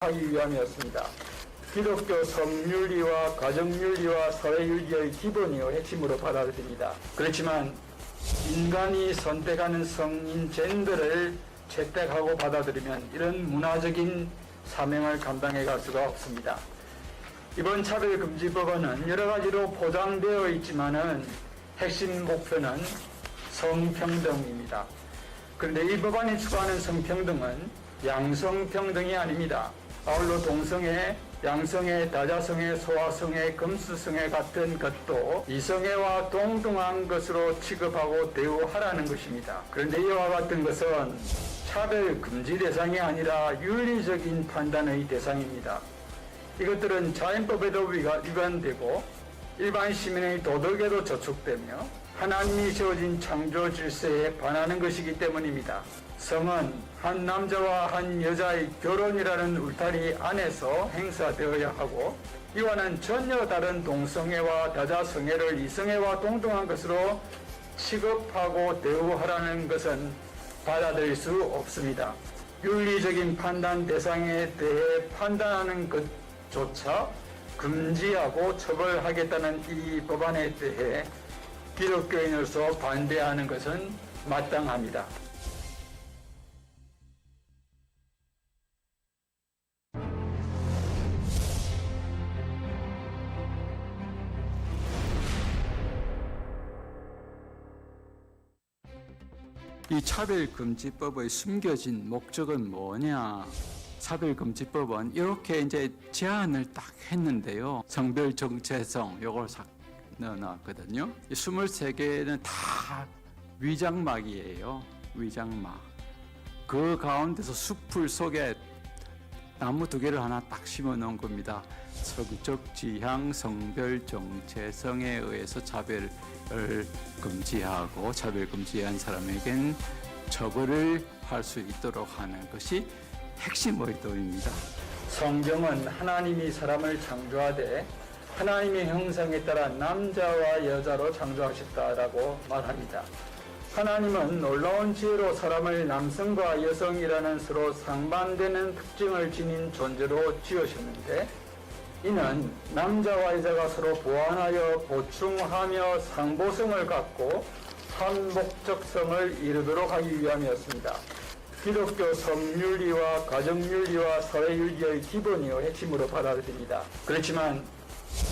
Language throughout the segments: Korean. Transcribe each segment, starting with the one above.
하기 위함이었습니다. 기독교 성윤리와 가정윤리와 사회윤리의 기본이요 핵심으로 받아들입니다. 그렇지만 인간이 선택하는 성인 젠더를 채택하고 받아들이면 이런 문화적인 사명을 감당해 갈 수가 없습니다. 이번 차별금지법안은 여러 가지로 포장되어 있지만은 핵심 목표는 성평등입니다. 그런데 이 법안이 추구하는 성평등은 양성평등이 아닙니다. 아울러 동성애, 양성애, 다자성애, 소아성애, 금수성애 같은 것도 이성애와 동등한 것으로 취급하고 대우하라는 것입니다. 그런데 이와 같은 것은 차별 금지 대상이 아니라 윤리적인 판단의 대상입니다. 이것들은 자연법에도 위반되고 일반 시민의 도덕에도 저촉되며 하나님이 세워진 창조 질서에 반하는 것이기 때문입니다. 성은 한 남자와 한 여자의 결혼이라는 울타리 안에서 행사되어야 하고 이와는 전혀 다른 동성애와 다자성애를 이성애와 동등한 것으로 취급하고 대우하라는 것은 받아들일 수 없습니다. 윤리적인 판단 대상에 대해 판단하는 것조차 금지하고 처벌하겠다는 이 법안에 대해 기독교인으로서 반대하는 것은 마땅합니다. 이 차별금지법의 숨겨진 목적은 뭐냐? 차별금지법은 이렇게 이제 제안을 딱 했는데요. 성별 정체성 요걸 싹 넣어놨거든요. 이 23개는 다 위장막이에요. 위장막. 그 가운데서 숲풀 속에 나무 2개를 하나 딱 심어 놓은 겁니다. 성적 지향, 성별 정체성에 의해서 차별을 금지하고 차별 금지한 사람에겐 처벌을 할 수 있도록 하는 것이 핵심 의도입니다. 성경은 하나님이 사람을 창조하되 하나님의 형상에 따라 남자와 여자로 창조하셨다라고 말합니다. 하나님은 놀라운 지혜로 사람을 남성과 여성이라는 서로 상반되는 특징을 지닌 존재로 지으셨는데 이는 남자와 여자가 서로 보완하여 보충하며 상보성을 갖고 한 목적성을 이루도록 하기 위함이었습니다. 기독교 성윤리와 가정윤리와 사회윤리의 기본이요 핵심으로 받아들입니다. 그렇지만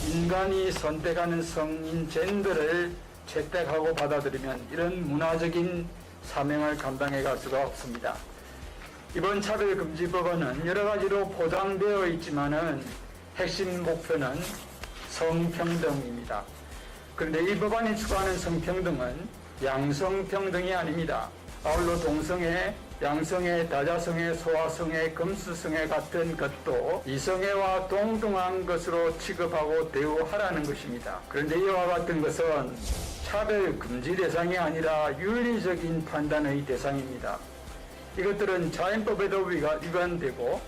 인간이 선택하는 성인 젠더를 채택하고 받아들이면 이런 문화적인 사명을 감당해 갈 수가 없습니다. 이번 차별금지법안은 여러 가지로 포장되어 있지만은 핵심 목표는 성평등입니다. 그런데 이 법안이 추구하는 성평등은 양성평등이 아닙니다. 아울러 동성애, 양성애, 다자성애, 소아성애, 금수성애 같은 것도 이성애와 동등한 것으로 취급하고 대우하라는 것입니다. 그런데 이와 같은 것은 차별 금지 대상이 아니라 윤리적인 판단의 대상입니다. 이것들은 자연법에도 위반되고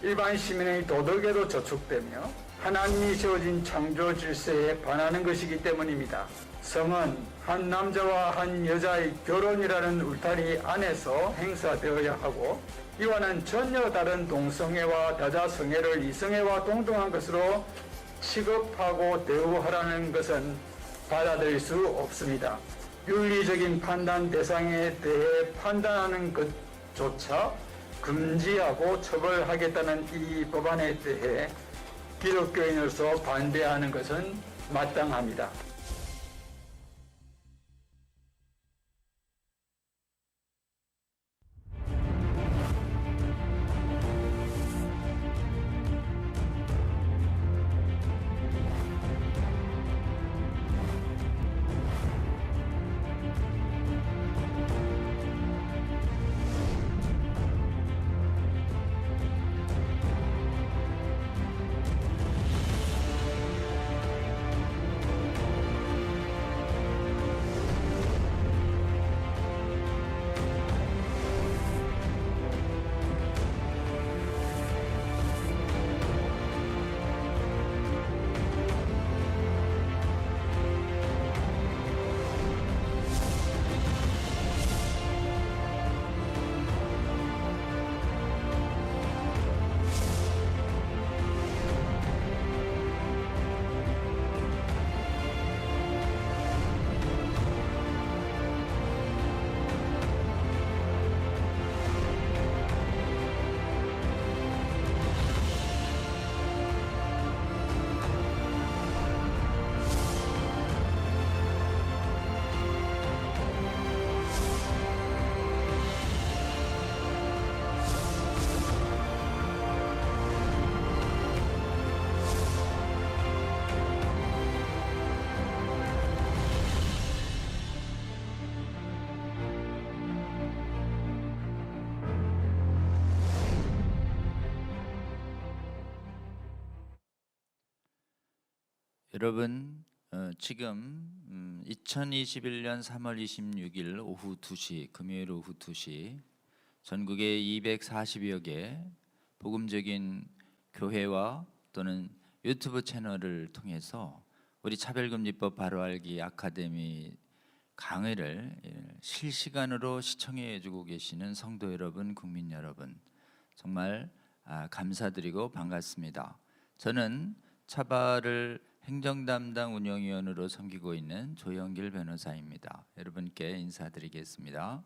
일반 시민의 도덕에도 저촉되며 하나님이 세워진 창조 질서에 반하는 것이기 때문입니다. 성은 한 남자와 한 여자의 결혼이라는 울타리 안에서 행사되어야 하고 이와는 전혀 다른 동성애와 다자성애를 이성애와 동등한 것으로 취급하고 대우하라는 것은 받아들일 수 없습니다. 윤리적인 판단 대상에 대해 판단하는 것조차 금지하고 처벌하겠다는 이 법안에 대해 기독교인으로서 반대하는 것은 마땅합니다. 여러분, 지금 2021년 3월 26일 오후 2시, 금요일 오후 2시 전국의 240여 개 복음적인 교회와 또는 유튜브 채널을 통해서 우리 차별금지법 바로알기 아카데미 강의를 실시간으로 시청해 주고 계시는 성도 여러분, 국민 여러분, 정말 감사드리고 반갑습니다. 저는 차발을 행정담당 운영위원으로 섬기고 있는 조영길 변호사입니다. 여러분께 인사드리겠습니다.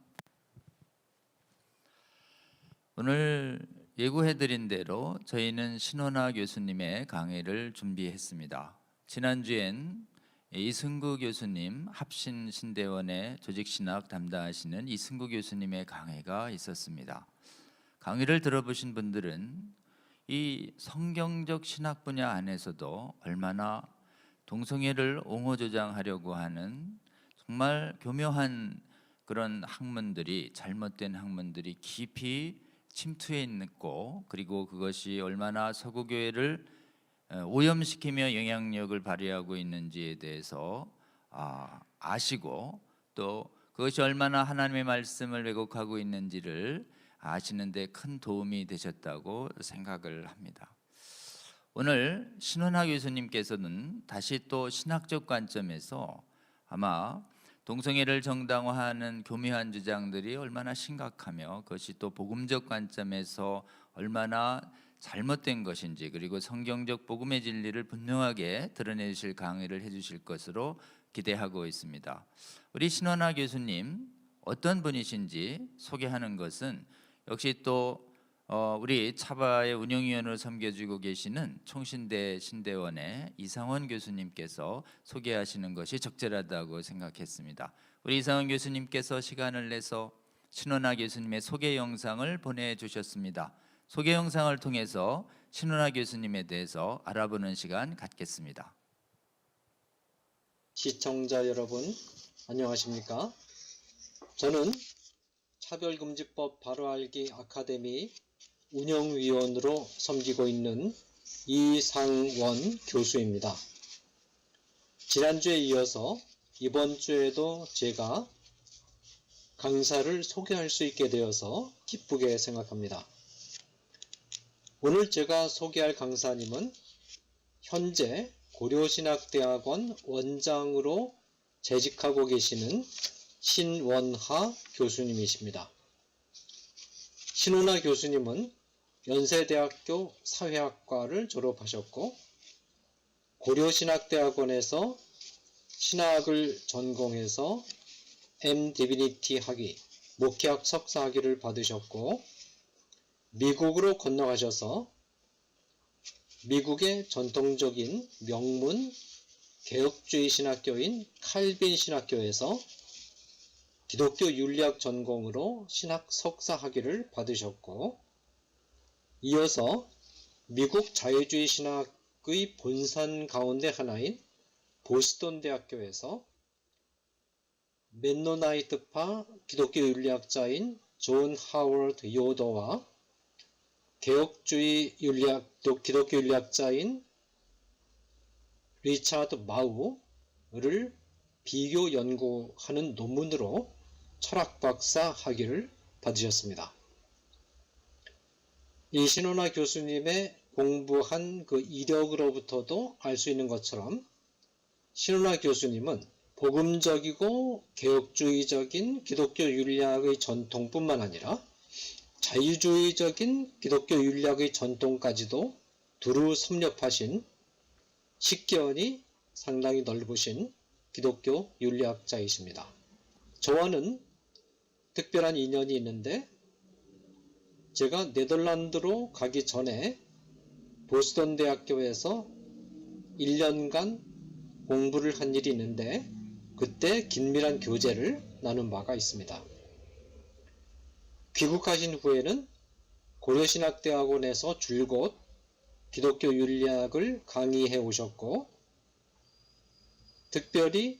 오늘 예고해드린 대로 저희는 신원아 교수님의 강의를 준비했습니다. 지난주엔 이승구 교수님, 합신신대원의 조직신학 담당하시는 이승구 교수님의 강의가 있었습니다. 강의를 들어보신 분들은 이 성경적 신학 분야 안에서도 얼마나 동성애를 옹호조장하려고 하는 정말 교묘한 그런 학문들이, 잘못된 학문들이 깊이 침투해 있고, 그리고 그것이 얼마나 서구교회를 오염시키며 영향력을 발휘하고 있는지에 대해서 아시고, 또 그것이 얼마나 하나님의 말씀을 왜곡하고 있는지를 아시는 데 큰 도움이 되셨다고 생각을 합니다. 오늘 신원하 교수님께서는 다시 또 신학적 관점에서 아마 동성애를 정당화하는 교묘한 주장들이 얼마나 심각하며 그것이 또 복음적 관점에서 얼마나 잘못된 것인지, 그리고 성경적 복음의 진리를 분명하게 드러내 주실 강의를 해 주실 것으로 기대하고 있습니다. 우리 신원하 교수님 어떤 분이신지 소개하는 것은 역시 또 우리 차바의 운영위원으로 섬겨주고 계시는 총신대 신대원의 이상원 교수님께서 소개하시는 것이 적절하다고 생각했습니다. 우리 이상원 교수님께서 시간을 내서 신원하 교수님의 소개 영상을 보내주셨습니다. 소개 영상을 통해서 신원하 교수님에 대해서 알아보는 시간 갖겠습니다. 시청자 여러분, 안녕하십니까? 저는 차별금지법 바로알기 아카데미 운영위원으로 섬기고 있는 이상원 교수입니다. 지난주에 이어서 이번 주에도 제가 강사를 소개할 수 있게 되어서 기쁘게 생각합니다. 오늘 제가 소개할 강사님은 현재 고려신학대학원 원장으로 재직하고 계시는 신원하 교수님이십니다. 신원하 교수님은 연세대학교 사회학과를 졸업하셨고 고려신학대학원에서 신학을 전공해서 M.Divinity 학위, 목회학 석사 학위를 받으셨고 미국으로 건너가셔서 미국의 전통적인 명문 개혁주의 신학교인 칼빈 신학교에서 기독교 윤리학 전공으로 신학 석사 학위를 받으셨고, 이어서 미국 자유주의 신학의 본산 가운데 하나인 보스턴 대학교에서 멘노나이트파 기독교 윤리학자인 존 하워드 요더와 개혁주의 기독교 윤리학자인 리차드 마우를 비교 연구하는 논문으로 철학박사 학위를 받으셨습니다. 이 신원하 교수님의 공부한 그 이력으로부터도 알 수 있는 것처럼 신원하 교수님은 복음적이고 개혁주의적인 기독교 윤리학의 전통뿐만 아니라 자유주의적인 기독교 윤리학의 전통까지도 두루 섭렵하신 식견이 상당히 넓으신 기독교 윤리학자이십니다. 저와는 특별한 인연이 있는데, 제가 네덜란드로 가기 전에 보스턴 대학교에서 1년간 공부를 한 일이 있는데 그때 긴밀한 교제를 나눈 바가 있습니다. 귀국하신 후에는 고려신학대학원에서 줄곧 기독교 윤리학을 강의해 오셨고, 특별히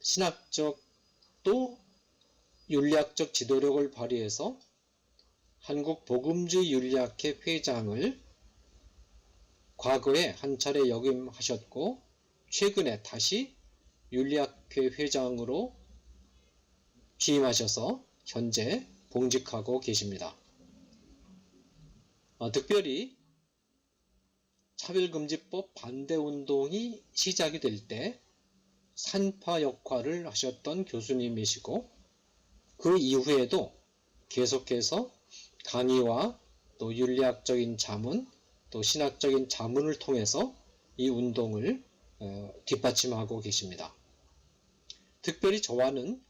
신학적 또 윤리학적 지도력을 발휘해서 한국 복음주의 윤리학회 회장을 과거에 한 차례 역임하셨고, 최근에 다시 윤리학회 회장으로 취임하셔서 현재 봉직하고 계십니다. 특별히 차별금지법 반대운동이 시작이 될 때 산파 역할을 하셨던 교수님이시고 그 이후에도 계속해서 강의와 또 윤리학적인 자문, 또 신학적인 자문을 통해서 이 운동을 뒷받침하고 계십니다. 특별히 저와는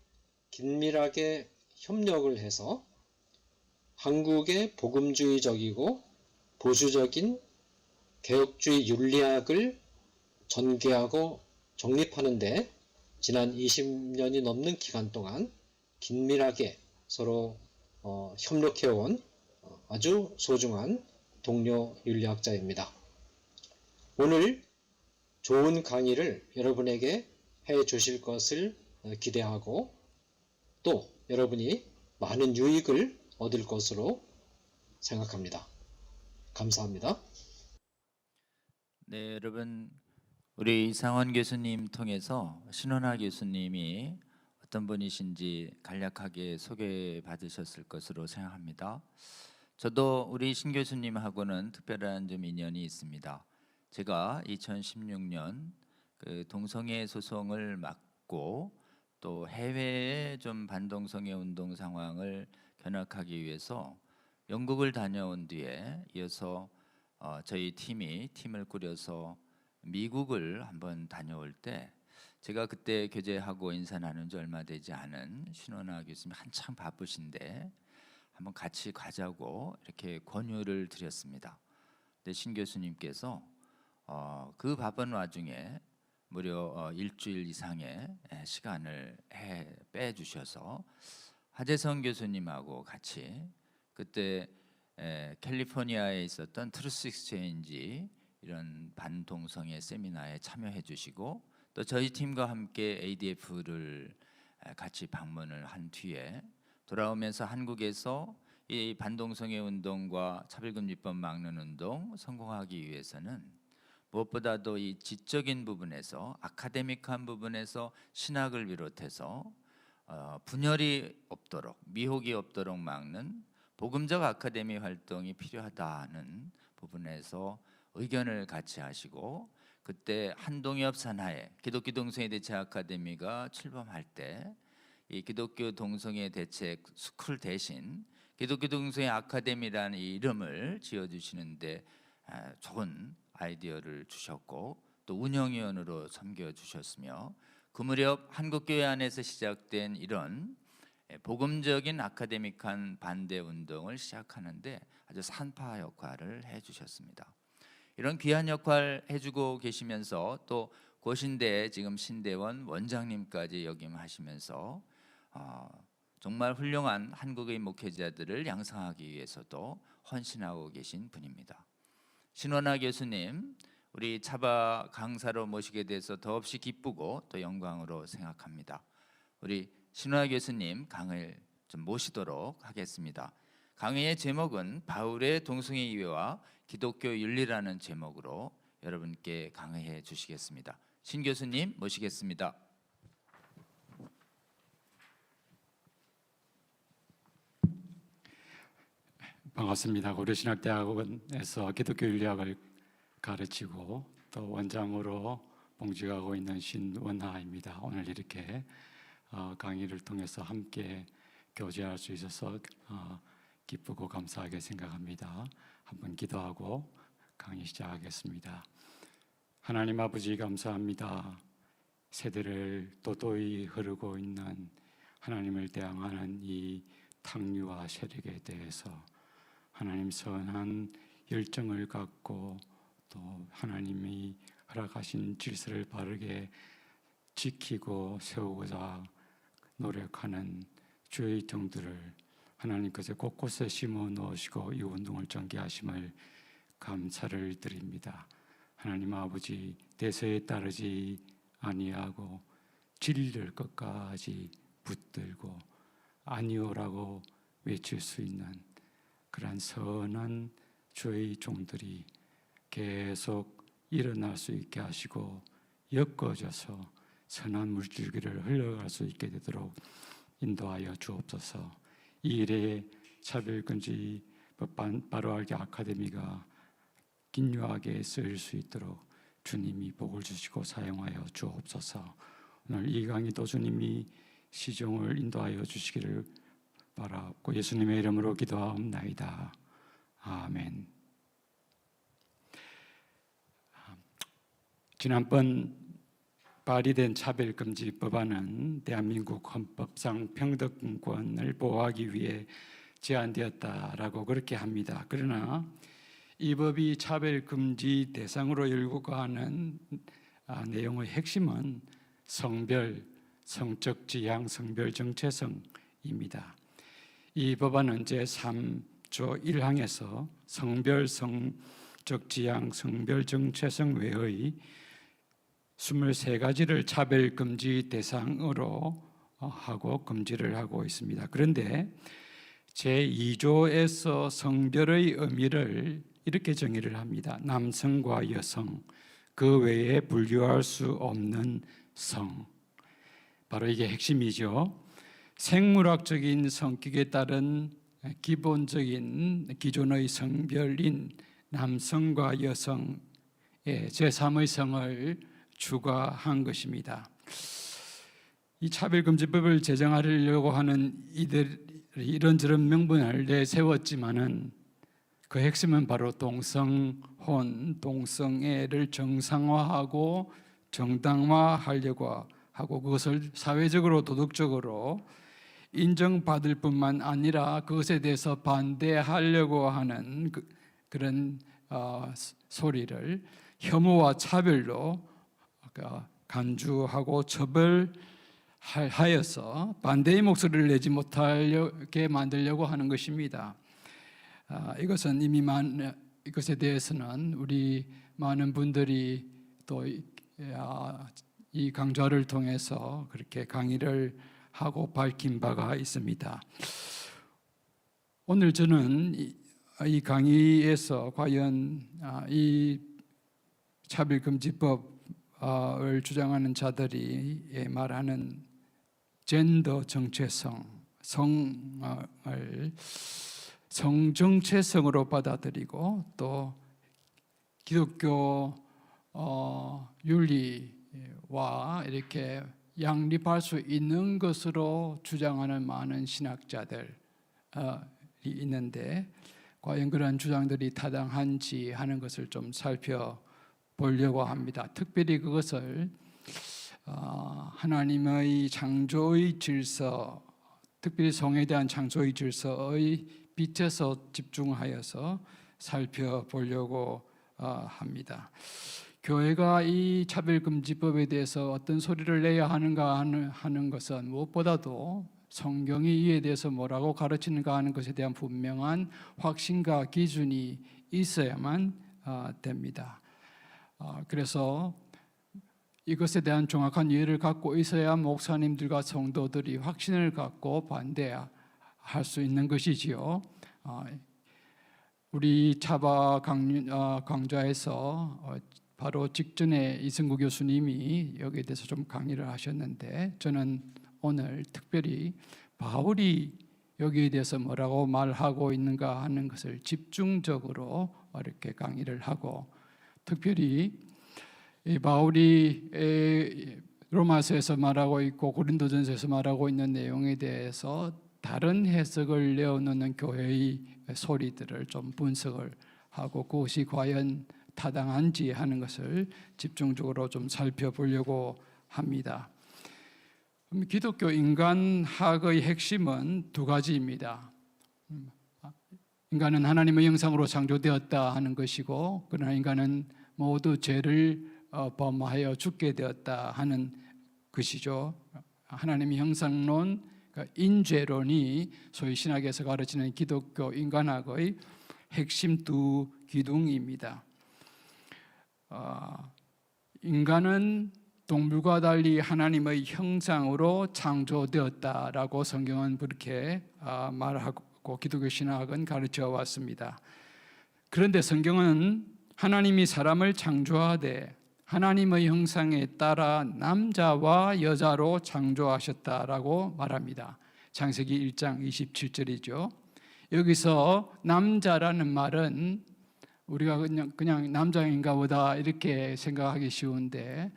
긴밀하게 협력을 해서 한국의 복음주의적이고 보수적인 개혁주의 윤리학을 전개하고 정립하는데 지난 20년이 넘는 기간 동안 긴밀하게 서로 협력해온 아주 소중한 동료 윤리학자입니다. 오늘 좋은 강의를 여러분에게 해 주실 것을 기대하고 또 여러분이 많은 유익을 얻을 것으로 생각합니다. 감사합니다. 네, 여러분, 우리 이상원 교수님 통해서 신원하 교수님이 어떤 분이신지 간략하게 소개받으셨을 것으로 생각합니다. 저도 우리 신 교수님하고는 특별한 좀 인연이 있습니다. 제가 2016년 그 동성애 소송을 맡고 또 해외에 좀 반동성애 운동 상황을 견학하기 위해서 영국을 다녀온 뒤에 이어서 저희 팀을 꾸려서 미국을 한번 다녀올 때 제가 그때 교제하고 인사 나눈 지 얼마 되지 않은 신원하 교수님 한참 바쁘신데 한번 같이 가자고 이렇게 권유를 드렸습니다. 근데 신 교수님께서 그 바쁜 와중에 무려 일주일 이상의 시간을 빼주셔서 하재성 교수님하고 같이 그때 캘리포니아에 있었던 트루스 익스체인지 이런 반동성애 세미나에 참여해 주시고 또 저희 팀과 함께 ADF를 같이 방문을 한 뒤에 돌아오면서 한국에서 이 반동성애 운동과 차별금지법 막는 운동 성공하기 위해서는 무엇보다도 이 지적인 부분에서 아카데믹한 부분에서 신학을 비롯해서 분열이 없도록 미혹이 없도록 막는 복음적 아카데미 활동이 필요하다는 부분에서 의견을 같이 하시고 그때 한동엽 산하에 기독교 동성애 대책 아카데미가 출범할 때 이 기독교 동성애 대책 스쿨 대신 기독교 동성애 아카데미라는 이 이름을 지어주시는데 좋은 아이디어를 주셨고 또 운영위원으로 섬겨주셨으며 그 무렵 한국교회 안에서 시작된 이런 복음적인 아카데믹한 반대 운동을 시작하는데 아주 산파 역할을 해주셨습니다. 이런 귀한 역할 해주고 계시면서 또 고신대 지금 신대원 원장님까지 역임하시면서 정말 훌륭한 한국의 목회자들을 양성하기 위해서도 헌신하고 계신 분입니다. 신원하 교수님 우리 차바 강사로 모시게 돼서 더없이 기쁘고 또 영광으로 생각합니다. 우리 신원하 교수님 강의를 좀 모시도록 하겠습니다. 강의의 제목은 바울의 동성애 이해와 기독교 윤리라는 제목으로 여러분께 강의해 주시겠습니다. 신 교수님 모시겠습니다. 반갑습니다. 고려신학대학원에서 기독교 윤리학을 가르치고 또 원장으로 봉직하고 있는 신원하입니다. 오늘 이렇게 강의를 통해서 함께 교제할 수 있어서 기쁘고 감사하게 생각합니다. 한번 기도하고 강의 시작하겠습니다. 하나님 아버지 감사합니다. 세대를 도도히 흐르고 있는 하나님을 대항하는 이 탕류와 세력에 대해서 하나님 선한 열정을 갖고 또 하나님이 허락하신 질서를 바르게 지키고 세우고자 노력하는 주의 종들을 하나님께서 곳곳에 심어 넣으시고 이 운동을 전개하심을 감사를 드립니다. 하나님 아버지 대세에 따르지 아니하고 진리를 끝까지 붙들고 아니오라고 외칠 수 있는 그러한 선한 주의 종들이 계속 일어날 수 있게 하시고 엮어져서 선한 물줄기를 흘러갈 수 있게 되도록 인도하여 주옵소서. 이 일에 차별금지법 바로알기 아카데미가 긴유하게 쓰일 수 있도록 주님이 복을 주시고 사용하여 주옵소서. 오늘 이 강의도 주님이 시종을 인도하여 주시기를 바라옵고 예수님의 이름으로 기도하옵나이다. 아멘. 지난번 발의된 차별금지 법안은 대한민국 헌법상 평등권을 보호하기 위해 제안되었다라고 그렇게 합니다. 그러나 이 법이 차별금지 대상으로 열거하는 내용의 핵심은 성별, 성적 지향, 성별 정체성입니다. 이 법안은 제3조 1항에서 성별, 성적 지향, 성별 정체성 외의 23가지를 차별금지 대상으로 하고 금지를 하고 있습니다. 그런데 제2조에서 성별의 의미를 이렇게 정의를 합니다. 남성과 여성, 그 외에 분류할 수 없는 성. 바로 이게 핵심이죠. 생물학적인 성격에 따른 기본적인 기존의 성별인 남성과 여성의 제3의 성을 추가한 것입니다. 이 차별금지법을 제정하려고 하는 이들이 이런저런 명분을 내세웠지만은 그 핵심은 바로 동성혼, 동성애를 정상화하고 정당화하려고 하고 그것을 사회적으로 도덕적으로 인정받을 뿐만 아니라 그것에 대해서 반대하려고 하는 그런 소리를 혐오와 차별로 간주하고 처벌하여서 반대의 목소리를 내지 못하게 만들려고 하는 것입니다. 이것은 이미 이것에 대해서는 우리 많은 분들이 또 이 강좌를 통해서 그렇게 강의를 하고 밝힌 바가 있습니다. 오늘 저는 이 강의에서 과연 이 차별금지법을 주장하는 자들이 말하는 젠더 정체성, 성정체성으로 받아들이고 또 기독교 윤리와 이렇게 양립할 수 있는 것으로 주장하는 많은 신학자들이 있는데 과연 그런 주장들이 타당한지 하는 것을 좀 살펴보려고 합니다. 특별히 그것을 하나님의 창조의 질서, 특별히 성에 대한 창조의 질서의 빛에서 집중하여서 살펴보려고 합니다. 교회가 이 차별금지법에 대해서 어떤 소리를 내야 하는가 하는 것은 무엇보다도 성경이 이에 대해서 뭐라고 가르치는가 하는 것에 대한 분명한 확신과 기준이 있어야만 됩니다. 그래서 이것에 대한 정확한 이해를 갖고 있어야 목사님들과 성도들이 확신을 갖고 반대할 수 있는 것이지요. 우리 차바 강좌에서 바로 직전에 이승구 교수님이 여기에 대해서 좀 강의를 하셨는데 저는 오늘 특별히 바울이 여기에 대해서 뭐라고 말하고 있는가 하는 것을 집중적으로 이렇게 강의를 하고 특별히 이 바울이 로마서에서 말하고 있고 고린도전서에서 말하고 있는 내용에 대해서 다른 해석을 내어놓는 교회의 소리들을 좀 분석을 하고 그것이 과연 타당한지 하는 것을 집중적으로 좀 살펴보려고 합니다. 기독교 인간학의 핵심은 두 가지입니다. 인간은 하나님의 형상으로 창조되었다 하는 것이고 그러나 인간은 모두 죄를 범하여 죽게 되었다 하는 것이죠. 하나님의 형상론, 인죄론이 소위 신학에서 가르치는 기독교 인간학의 핵심 두 기둥입니다. 인간은 동물과 달리 하나님의 형상으로 창조되었다라고 성경은 그렇게 말하고 기독교 신학은 가르쳐 왔습니다. 그런데 성경은 하나님이 사람을 창조하되 하나님의 형상에 따라 남자와 여자로 창조하셨다라고 말합니다. 창세기 1장 27절이죠. 여기서 남자라는 말은 우리가 그냥 남자인가 보다 이렇게 생각하기 쉬운데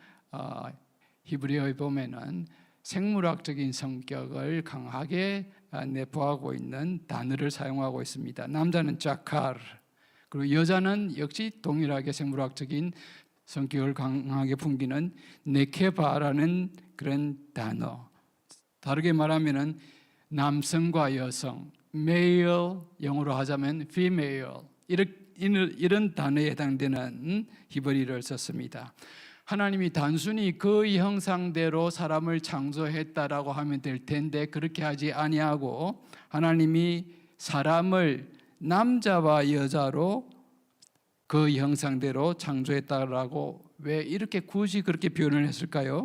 히브리어에 보면은 생물학적인 성격을 강하게 내포하고 있는 단어를 사용하고 있습니다. 남자는 자칼, 그리고 여자는 역시 동일하게 생물학적인 성격을 강하게 풍기는 네케바라는 그런 단어. 다르게 말하면은 남성과 여성, male, 영어로 하자면 female, 이런 단어에 해당되는 히브리어를 썼습니다. 하나님이 단순히 그의 형상대로 사람을 창조했다라고 하면 될 텐데 그렇게 하지 아니하고 하나님이 사람을 남자와 여자로 그 형상대로 창조했다라고 왜 이렇게 굳이 그렇게 표현을 했을까요?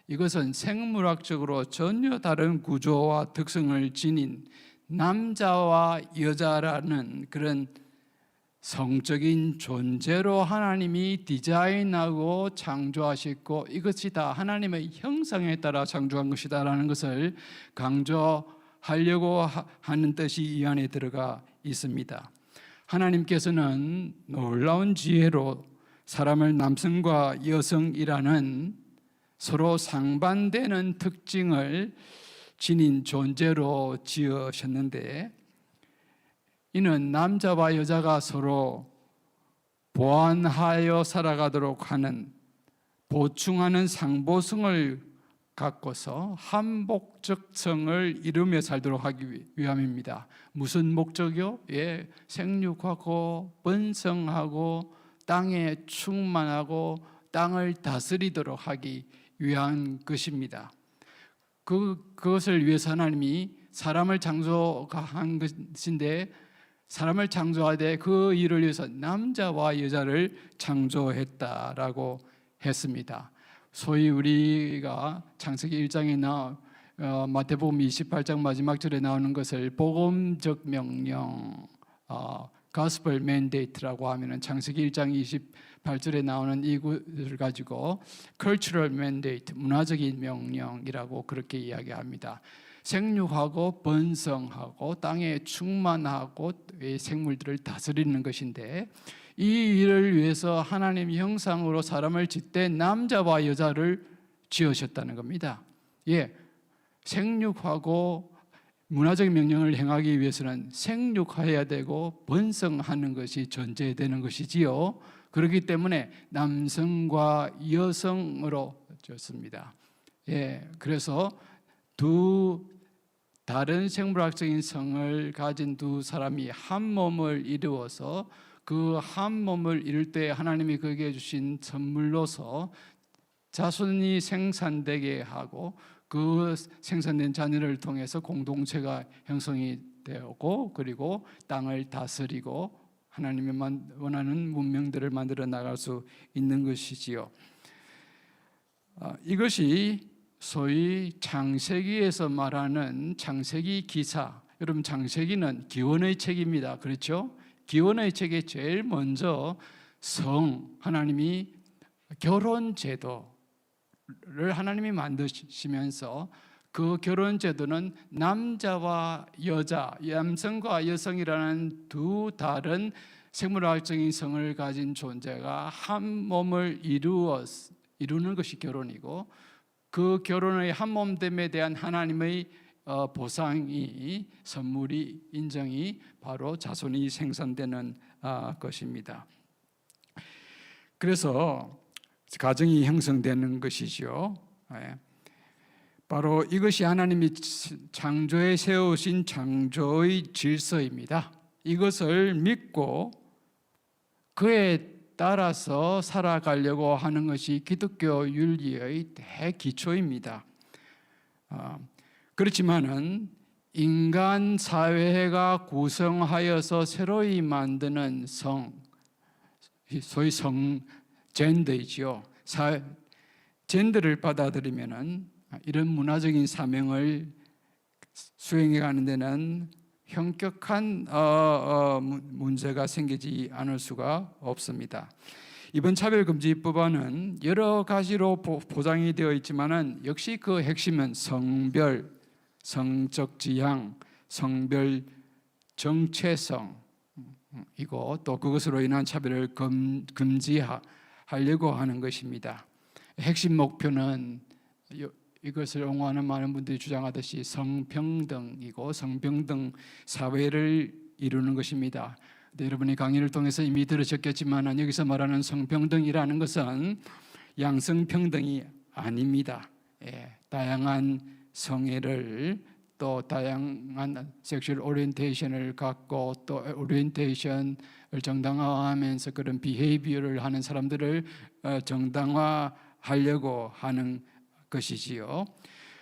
이것은 생물학적으로 전혀 다른 구조와 특성을 지닌 남자와 여자라는 그런 성적인 존재로 하나님이 디자인하고 창조하셨고 이것이 다 하나님의 형상에 따라 창조한 것이다라는 것을 강조하려고 하는 뜻이 이 안에 들어가 있습니다. 하나님께서는 놀라운 지혜로 사람을 남성과 여성이라는 서로 상반되는 특징을 지닌 존재로 지으셨는데 이는 남자와 여자가 서로 보완하여 살아가도록 하는 보충하는 상보성을 갖고서 한목적성을 이루며 살도록 하기 위함입니다. 무슨 목적이요? 생육하고 번성하고 땅에 충만하고 땅을 다스리도록 하기 위한 것입니다. 그것을 위해서 하나님이 사람을 창조한 것인데 사람을 창조하되 그 일을 위해서 남자와 여자를 창조했다라고 했습니다. 소위 우리가 창세기 1장이나 마태복음 28장 마지막 절에 나오는 것을 복음적 명령, gospel mandate라고 하면은 창세기 1장 28절에 나오는 이것을 가지고 cultural mandate, 문화적인 명령이라고 그렇게 이야기합니다. 생육하고 번성하고 땅에 충만하고 생물들을 다스리는 것인데 이 일을 위해서 하나님 형상으로 사람을 짓되 남자와 여자를 지으셨다는 겁니다. 생육하고 문화적인 명령을 행하기 위해서는 생육해야 되고 번성하는 것이 전제되는 것이지요. 그렇기 때문에 남성과 여성으로 지었습니다. 그래서 두 다른 생물학적인 성을 가진 두 사람이 한 몸을 이루어서 그 한 몸을 이룰 때 하나님이 그에게 주신 선물로서 자손이 생산되게 하고 그 생산된 자녀를 통해서 공동체가 형성이 되고 그리고 땅을 다스리고 하나님이 원하는 문명들을 만들어 나갈 수 있는 것이지요. 이것이 소위 창세기에서 말하는 창세기 기사. 여러분 창세기는 기원의 책입니다. 그렇죠? 기원의 책에 제일 먼저 하나님이 결혼 제도를 하나님이 만드시면서 그 결혼 제도는 남자와 여자, 남성과 여성이라는 두 다른 생물학적인 성을 가진 존재가 한 몸을 이루는 것이 결혼이고 그 결혼의 한 몸됨에 대한 하나님의 보상이 선물이 인정이 바로 자손이 생산되는 것입니다. 그래서 가정이 형성되는 것이죠. 바로 이것이 하나님이 창조에 세우신 창조의 질서입니다. 이것을 믿고 그에 따라서 살아가려고 하는 것이 기독교 윤리의 대기초입니다. 그렇지만은 인간 사회가 구성하여서 새로이 만드는 소위 젠더이지요. 젠더를 받아들이면은 이런 문화적인 사명을 수행해 가는 데는 현격한 문제가 생기지 않을 수가 없습니다. 이번 차별금지법안은 여러 가지로 보장이 되어 있지만은 역시 그 핵심은 성별, 성적 지향, 성별 정체성 이고 또 그것으로 인한 차별을 금지하려고 하는 것입니다. 핵심 목표는 이것을 옹호하는 많은 분들이 주장하듯이 성평등이고 성평등 사회를 이루는 것입니다. 근데 여러분이 강의를 통해서 이미 들으셨겠지만 여기서 말하는 성평등이라는 것은 양성평등이 아닙니다. 다양한 성애를 또 다양한 섹슈얼 오리엔테이션을 갖고 또 오리엔테이션을 정당화하면서 그런 비헤이비어를 하는 사람들을 정당화하려고 하는 것이지요.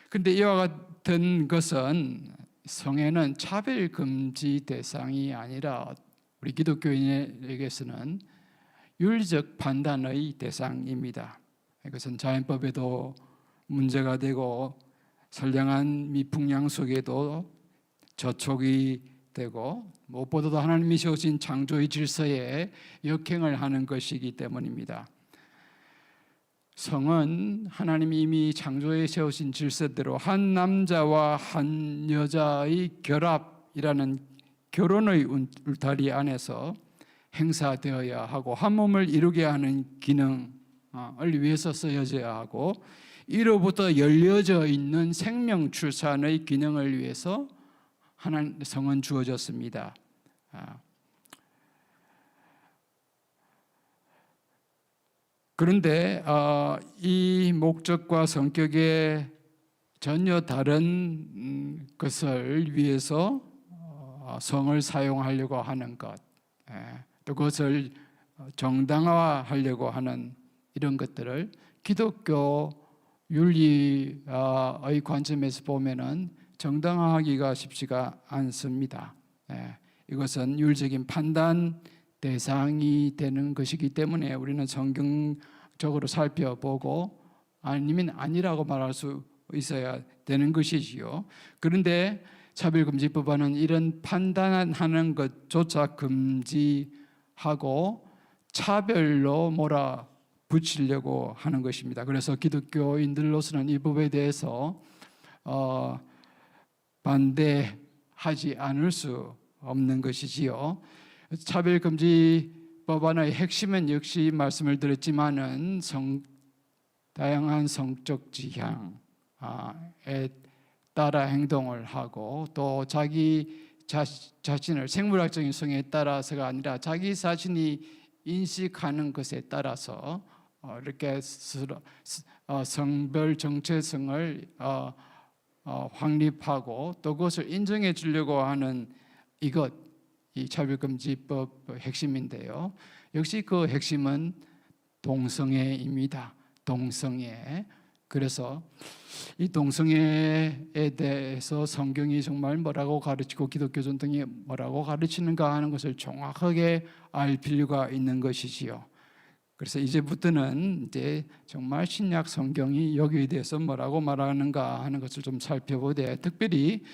근데 이와 같은 것은 성애는 차별 금지 대상이 아니라 우리 기독교인에게서는 윤리적 판단의 대상입니다. 이것은 자연법에도 문제가 되고 선량한 미풍양 속에도 저촉이 되고 무엇보다도 하나님이 세우신 창조의 질서에 역행을 하는 것이기 때문입니다. 성은 하나님이 이미 창조에 세우신 질서대로 한 남자와 한 여자의 결합이라는 결혼의 울타리 안에서 행사되어야 하고 한 몸을 이루게 하는 기능을 위해서 쓰여져야 하고 이로부터 열려져 있는 생명 출산의 기능을 위해서 하나님 성은 주어졌습니다. 그런데 이 목적과 성격에 전혀 다른 것을 위해서 성을 사용하려고 하는 것, 또 그것을 정당화하려고 하는 이런 것들을 기독교 윤리의 관점에서 보면은 정당화하기가 쉽지가 않습니다. 이것은 윤리적인 판단 대상이 되는 것이기 때문에 우리는 성경적으로 살펴보고 아니면 아니라고 말할 수 있어야 되는 것이지요. 그런데 차별금지법안은 이런 판단하는 것조차 금지하고 차별로 몰아붙이려고 하는 것입니다. 그래서 기독교인들로서는 이 법에 대해서 반대하지 않을 수 없는 것이지요. 차별금지법안의 핵심은 역시 말씀을 드렸지만은 다양한 성적 지향에 따라 행동을 하고 또 자기 자신을 생물학적인 성에 따라서가 아니라 자기 자신이 인식하는 것에 따라서 이렇게 성별 정체성을 확립하고 또 그것을 인정해 주려고 하는 이 차별금지법 핵심인데요. 역시 그 핵심은 동성애입니다. 동성애. 그래서 이 동성애에 대해서 성경이 정말 뭐라고 가르치고 기독교 전통이 뭐라고 가르치는가 하는 것을 정확하게 알 필요가 있는 것이지요. 그래서 이제부터는 이제 정말 신약 성경이 여기에 대해서 뭐라고 말하는가 하는 것을 좀 살펴보되 특별히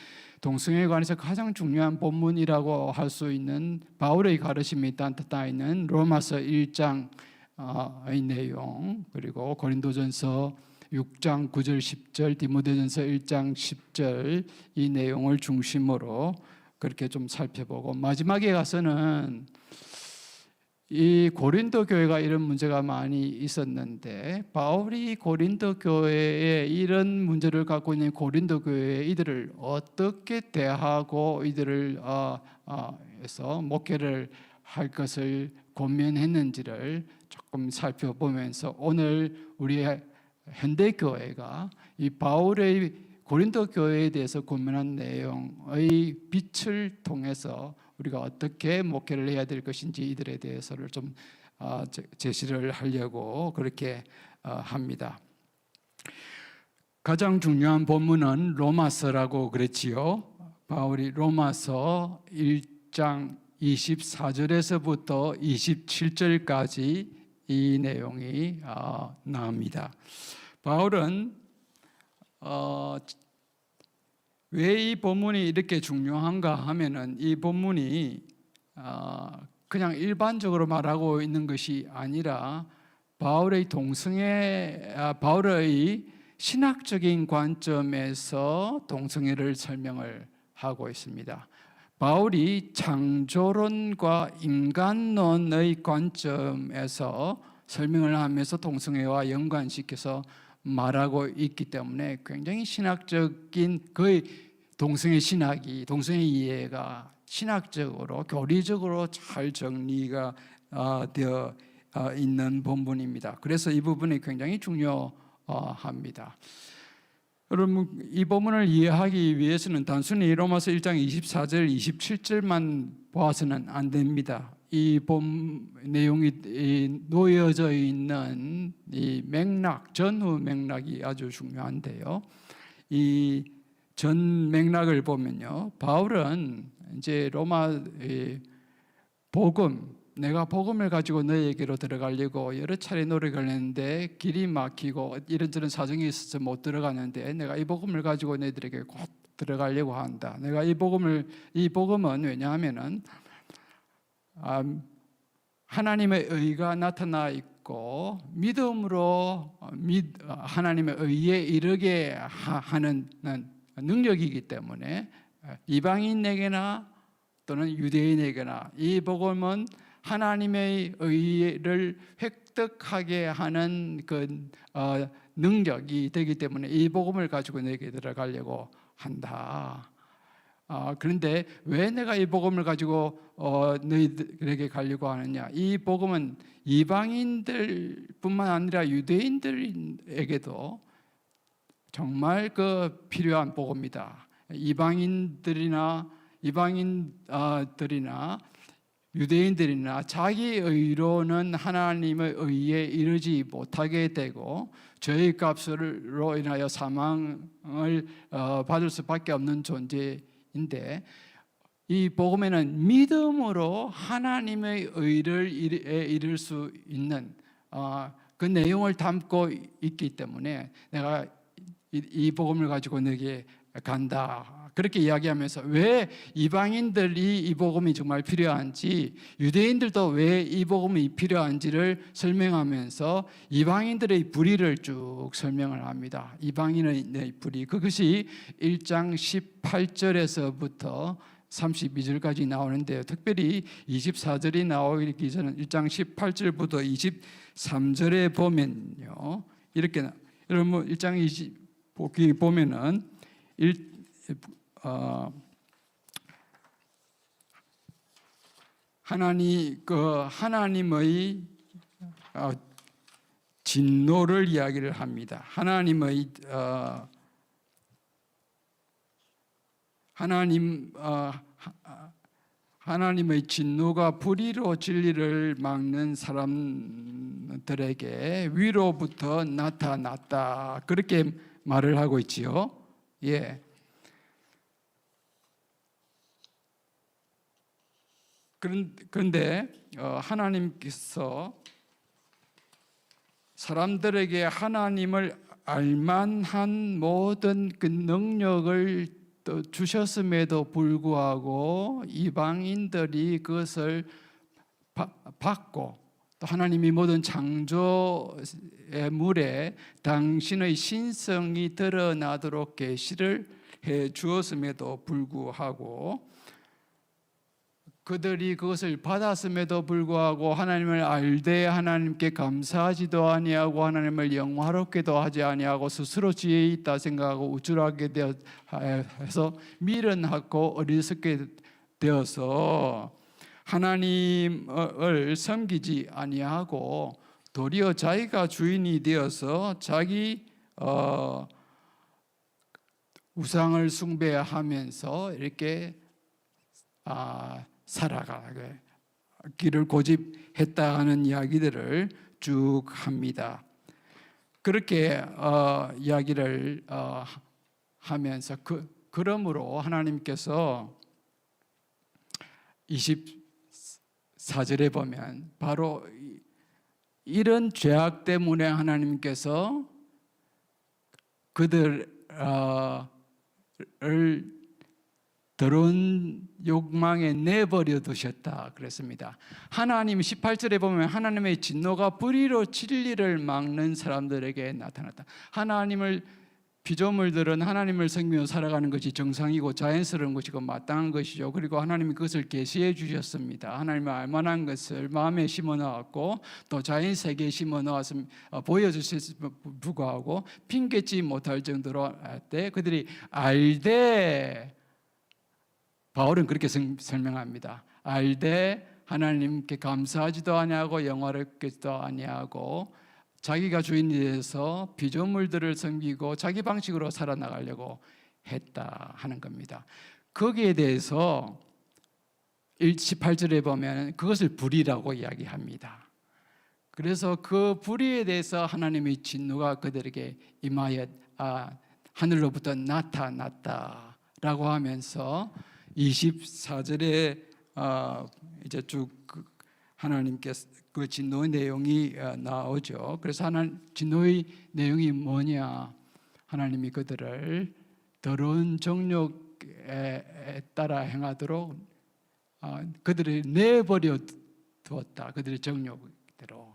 동성애에 관해서 가장 중요한 본문이라고 할 수 있는 바울의 가르침이 따뜻하 있는 로마서 1장의 내용 그리고 고린도전서 6장 9절 10절 디모데전서 1장 10절 이 내용을 중심으로 그렇게 좀 살펴보고 마지막에 가서는 이 고린도 교회가 이런 문제가 많이 있었는데 바울이 고린도 교회에 이런 문제를 갖고 있는 고린도 교회에 이들을 어떻게 대하고 이들을 해서 목회를 할 것을 고민했는지를 조금 살펴보면서 오늘 우리의 현대 교회가 이 바울의 고린도 교회에 대해서 고민한 내용의 빛을 통해서 우리가 어떻게 목회를 해야 될 것인지 이들에 대해서를 좀 제시를 하려고 그렇게 합니다. 가장 중요한 본문은 로마서라고 그랬지요. 바울이 로마서 1장 24절에서부터 27절까지 이 내용이 나옵니다. 바울은 왜 이 본문이 이렇게 중요한가 하면은 이 본문이 그냥 일반적으로 말하고 있는 것이 아니라 바울의 바울의 신학적인 관점에서 동성애를 설명을 하고 있습니다. 바울이 창조론과 인간론의 관점에서 설명을 하면서 동성애와 연관시켜서 말하고 있기 때문에 굉장히 신학적인 거의 동성애 이해가 신학적으로 교리적으로 잘 정리가 되어 있는 본문입니다. 그래서 이 부분이 굉장히 중요합니다. 여러분, 이 본문을 이해하기 위해서는 단순히 로마서 1장 24절, 27절만 보아서는 안 됩니다. 이 본 내용이 놓여져 있는 이 맥락, 전후 맥락이 아주 중요한데요. 이 전 맥락을 보면요, 바울은 이제 로마 복음, 내가 복음을 가지고 너에게로 들어가려고 여러 차례 노력을 했는데 길이 막히고 이런저런 사정이 있어서 못 들어가는데 내가 이 복음을 가지고 너희들에게 곧 들어가려고 한다. 내가 이 복음은 왜냐하면은 하나님의 의가 나타나 있고 믿음으로 하나님의 의에 이르게 하는 능력이기 때문에 이방인에게나 또는 유대인에게나 이 복음은 하나님의 의를 획득하게 하는 그 능력이 되기 때문에 이 복음을 가지고 내게 들어가려고 한다. 그런데 왜 내가 이 복음을 가지고 너희들에게 가려고 하느냐? 이 복음은 이방인들뿐만 아니라 유대인들에게도 정말 그 필요한 복음이다. 이방인들이나 유대인들이나 자기 의로는 하나님의 의에 이르지 못하게 되고 죄의 값으로 인하여 사망을 받을 수밖에 없는 존재인데, 이 복음에는 믿음으로 하나님의 의를 이룰 수 있는 그 내용을 담고 있기 때문에 내가 이 복음을 가지고 너에게 간다. 그렇게 이야기하면서 왜 이방인들이 이 복음이 정말 필요한지, 유대인들도 왜 이 복음이 필요한지를 설명하면서 이방인들의 불의를 쭉 설명을 합니다. 이방인의 불의, 그것이 1장 18절에서부터 32절까지 나오는데요. 특별히 24절이 나오기 전에 1장 18절부터 23절에 보면요, 이렇게 여러분 1장 20 보면은 하나님의 진노를 이야기를 합니다. 하나님의 진노가 불의로 진리를 막는 사람들에게 위로부터 나타났다. 그렇게 말을 하고 있지요. 예. 그런데 하나님께서 사람들에게 하나님을 알만한 모든 그 능력을 또 주셨음에도 불구하고 이방인들이 그것을 받고 또 하나님이 모든 창조의 물에 당신의 신성이 드러나도록 계시를 해 주었음에도 불구하고 그들이 그것을 받았음에도 불구하고 하나님을 알되 하나님께 감사하지도 아니하고 하나님을 영화롭게도 하지 아니하고 스스로 지혜 있다 생각하고 우쭐하게 되어서 미련하고 어리석게 되어서 하나님을 섬기지 아니하고 도리어 자기가 주인이 되어서 자기 우상을 숭배하면서 이렇게 살아가게 길을 고집했다 하는 이야기들을 쭉 합니다. 그렇게 이야기를 하면서 그러므로 하나님께서 24절에 보면 바로 이런 죄악 때문에 하나님께서 그들을 더러운 욕망에 내버려 두셨다 그랬습니다. 하나님 18절에 보면 하나님의 진노가 불의로 진리를 막는 사람들에게 나타났다. 하나님을 피조물들은 하나님을 섬기며 살아가는 것이 정상이고 자연스러운 것이고 마땅한 것이죠. 그리고 하나님이 그것을 계시해 주셨습니다. 하나님이 알만한 것을 마음에 심어 넣었고 또 자연 세계에 심어 넣어서 보여주셨음에도 불구하고 핑계지 못할 정도로 할 때 그들이 알되, 바울은 그렇게 설명합니다. 알되 하나님께 감사하지도 아니하고 영화롭게도 아니하고 자기가 주인이 돼서 피조물들을 섬기고 자기 방식으로 살아나가려고 했다 하는 겁니다. 거기에 대해서 18절에 보면 그것을 불의라고 이야기합니다. 그래서 그 불의에 대해서 하나님의 진노가 그들에게 임하여 하늘로부터 나타났다라고 하면서 24절에 이제 쭉 하나님께서 그 진노의 내용이 나오죠. 그래서 진노의 내용이 뭐냐? 하나님이 그들을 더러운 정욕에 따라 행하도록 그들을 내버려 두었다. 그들의 정욕대로.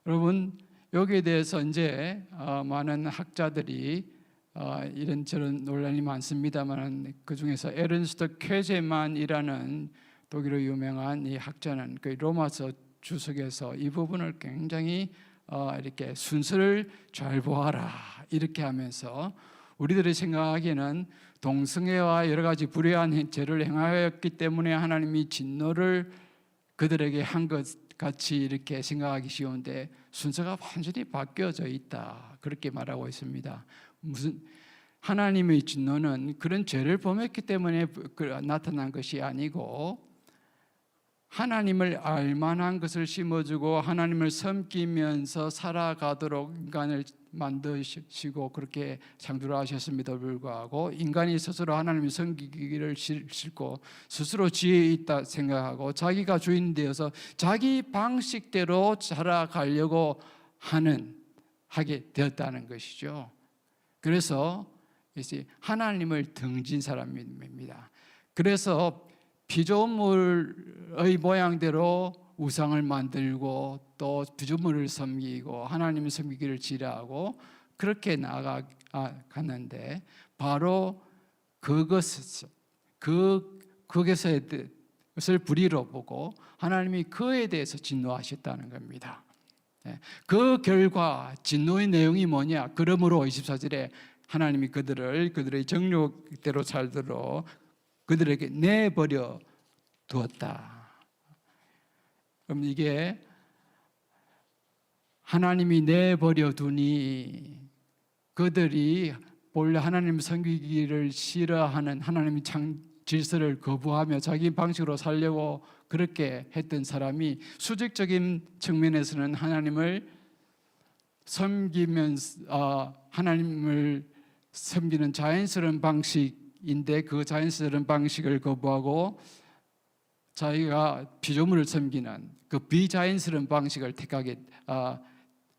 여러분, 여기에 대해서 이제 많은 학자들이 이런저런 논란이 많습니다만 그 중에서 에른스트 쾌제만이라는 독일어 유명한 이 학자는 그 로마서 주석에서 이 부분을 굉장히 이렇게 순서를 잘 보아라 이렇게 하면서 우리들이 생각하기에는 동성애와 여러 가지 불의한 죄를 행하였기 때문에 하나님이 진노를 그들에게 한 것 같이 이렇게 생각하기 쉬운데 순서가 완전히 바뀌어져 있다 그렇게 말하고 있습니다. 무슨 하나님의 진노는 그런 죄를 범했기 때문에 나타난 것이 아니고 하나님을 알만한 것을 심어주고 하나님을 섬기면서 살아가도록 인간을 만드시고 그렇게 창조를 하셨음에도 불구하고 인간이 스스로 하나님을 섬기기를 싫고 스스로 지혜 있다 생각하고 자기가 주인 되어서 자기 방식대로 살아가려고 하게 되었다는 것이죠. 그래서 이제 하나님을 등진 사람입니다. 그래서 피조물의 모양대로 우상을 만들고 또 피조물을 섬기고 하나님을 섬기기를 지뢰하고 그렇게 나아갔는데 바로 그것을 불의로 보고 하나님이 그에 대해서 진노하셨다는 겁니다. 그 결과 진노의 내용이 뭐냐? 그러므로 24절에 하나님이 그들의 정욕대로 살도록 그들에게 내버려 두었다. 그럼 이게 하나님이 내버려 두니 그들이 본래 하나님 섬기기를 싫어하는 하나님의 질서를 거부하며 자기 방식으로 살려고 그렇게 했던 사람이 수직적인 측면에서는 하나님을 섬기면서 하나님을 섬기는 자연스러운 방식인데 그 자연스러운 방식을 거부하고 자기가 피조물을 섬기는 그 비자연스러운 방식을 택하게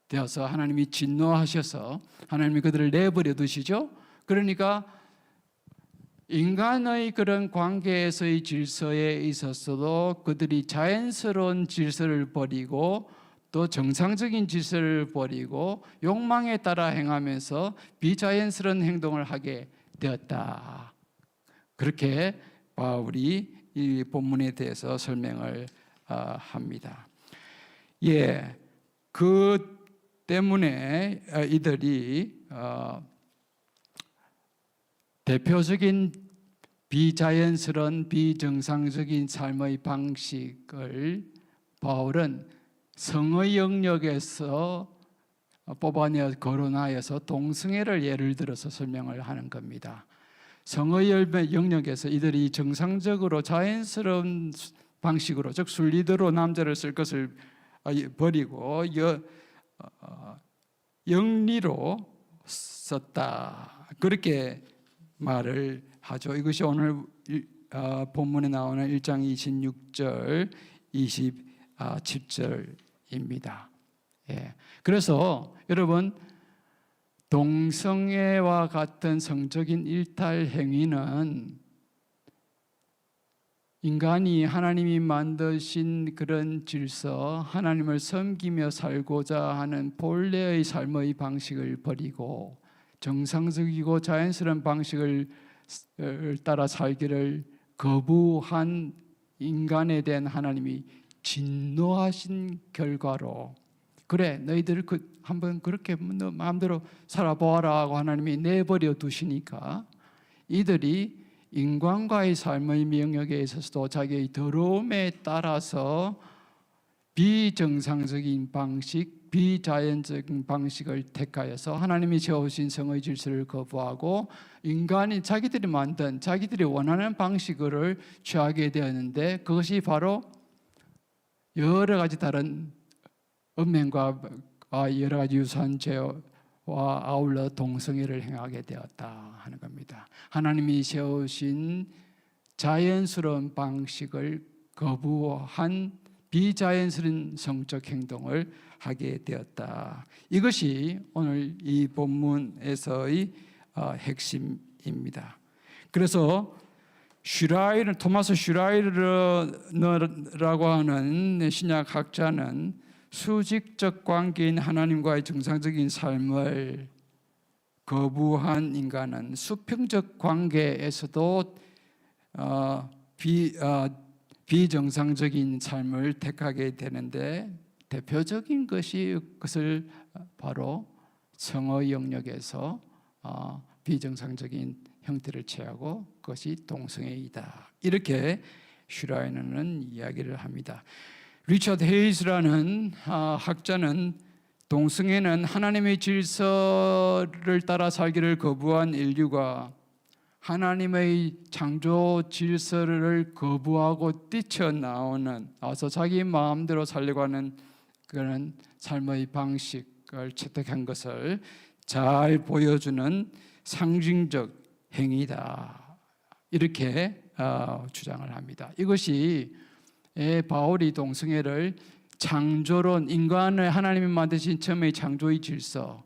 되어서 하나님이 진노하셔서 하나님이 그들을 내버려 두시죠. 그러니까 인간의 그런 관계에서의 질서에 있어서도 그들이 자연스러운 질서를 버리고 또 정상적인 질서를 버리고 욕망에 따라 행하면서 비자연스러운 행동을 하게 되었다. 그렇게 바울이 이 본문에 대해서 설명을 합니다. 그 때문에 이들이 대표적인 비자연스러운 비정상적인 삶의 방식을 바울은 성의 영역에서 뽑아내 거론하여서 동성애를 예를 들어서 설명을 하는 겁니다. 성의 영역에서 이들이 정상적으로 자연스러운 방식으로 즉 순리대로 남자를 쓸 것을 버리고 영리로 썼다. 그렇게 말을 하죠. 이것이 오늘 본문에 나오는 1장 26절, 27절입니다. 그래서 여러분 동성애와 같은 성적인 일탈 행위는 인간이 하나님이 만드신 그런 질서, 하나님을 섬기며 살고자 하는 본래의 삶의 방식을 버리고 정상적이고 자연스러운 방식을 따라 살기를 거부한 인간에 대한 하나님이 진노하신 결과로, 그래 너희들 한번 그렇게 너 마음대로 살아보아라 하고 하나님이 내버려 두시니까 이들이 인간과의 삶의 영역에 있어서도 자기의 더러움에 따라서 비정상적인 방식, 비자연적인 방식을 택하여서 하나님이 세우신 성의 질서를 거부하고 인간이 자기들이 만든 자기들이 원하는 방식을 취하게 되었는데, 그것이 바로 여러 가지 다른 음행과 여러 가지 유사한 죄와 아울러 동성애를 행하게 되었다 하는 겁니다. 하나님이 세우신 자연스러운 방식을 거부한 비자연스러운 성적 행동을 하게 되었다. 이것이 오늘 이 본문에서의 핵심입니다. 그래서 토마스 슈라이르라고 하는 신약 학자는 수직적 관계인 하나님과의 정상적인 삶을 거부한 인간은 수평적 관계에서도 비정상적인 삶을 택하게 되는데, 대표적인 것을 바로 성의 영역에서 비정상적인 형태를 취하고 그것이 동성애이다. 이렇게 슈라이너는 이야기를 합니다. 리처드 헤이즈라는 학자는 동성애는 하나님의 질서를 따라 살기를 거부한 인류가 하나님의 창조 질서를 거부하고 뛰쳐나와서 자기 마음대로 살려고 하는 그런 삶의 방식을 채택한 것을 잘 보여주는 상징적 행위다. 이렇게 주장을 합니다. 이것이 바울이 동성애를 창조론, 인간을 하나님이 만드신 처음의 창조의 질서,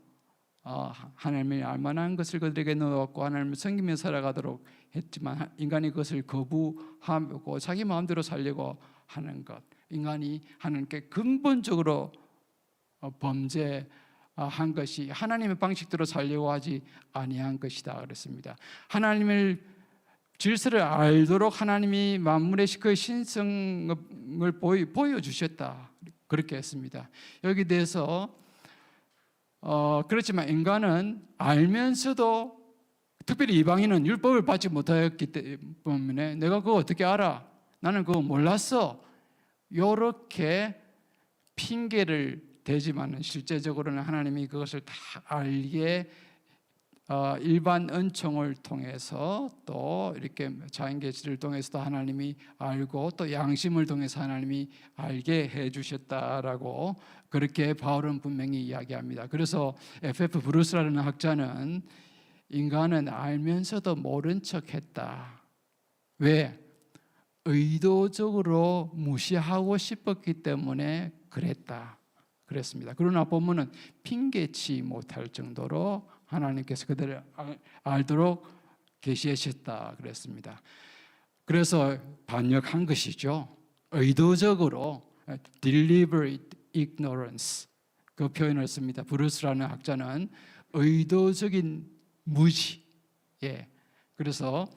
하나님이 알만한 것을 그들에게 넣었고 하나님을 섬기며 살아가도록 했지만 인간이 그것을 거부하고 자기 마음대로 살려고 하는 것, 인간이 하나님께 근본적으로 범죄한 것이 하나님의 방식대로 살려고 하지 아니한 것이다 그랬습니다. 하나님을 질서를 알도록 하나님이 만물의 그 신성을 보여주셨다 그렇게 했습니다. 여기 대해서 그렇지만 인간은 알면서도, 특별히 이방인은 율법을 받지 못하였기 때문에 내가 그거 어떻게 알아? 나는 그거 몰랐어. 이렇게 핑계를 대지만은 실제적으로는 하나님이 그것을 다 알게 일반 은총을 통해서 또 이렇게 자연계시를 통해서도 하나님이 알고 또 양심을 통해서 하나님이 알게 해주셨다라고 그렇게 바울은 분명히 이야기합니다. 그래서 F.F. 브루스라는 학자는 인간은 알면서도 모른 척했다. 왜? 의도적으로 무시하고 싶었기 때문에 그랬습니다. 그러나 본문은 핑계치 못할 정도로 하나님께서 그들을 알도록 계시하셨다 그랬습니다. 그래서 반역한 것이죠. 의도적으로 deliberate ignorance 그 표현을 씁니다. 브루스라는 학자는 의도적인 무지. 그래서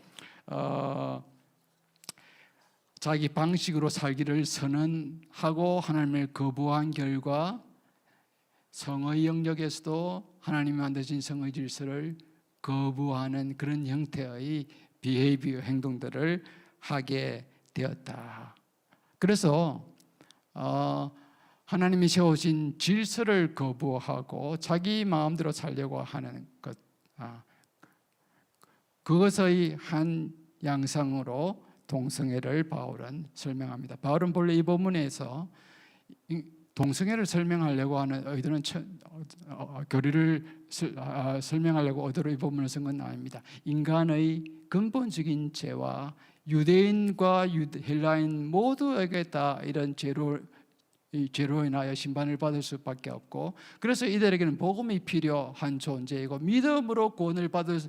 자기 방식으로 살기를 선언하고 하나님을 거부한 결과 성의 영역에서도 하나님이 만드신 성의 질서를 거부하는 그런 형태의 비헤이비어 행동들을 하게 되었다. 그래서 하나님이 세우신 질서를 거부하고 자기 마음대로 살려고 하는 것, 그것의 한 양상으로 동성애를 바울은 설명합니다. 바울은 본래 이 본문에서 동성애를 설명하려고 하는 의도는 교리를 설명하려고 의도로 이 본문을 쓴 건 아닙니다. 인간의 근본적인 죄와 유대인과 헬라인 모두에게 다 이런 죄로 인하여 심판을 받을 수밖에 없고, 그래서 이들에게는 복음이 필요한 존재이고 믿음으로 구원을 받을,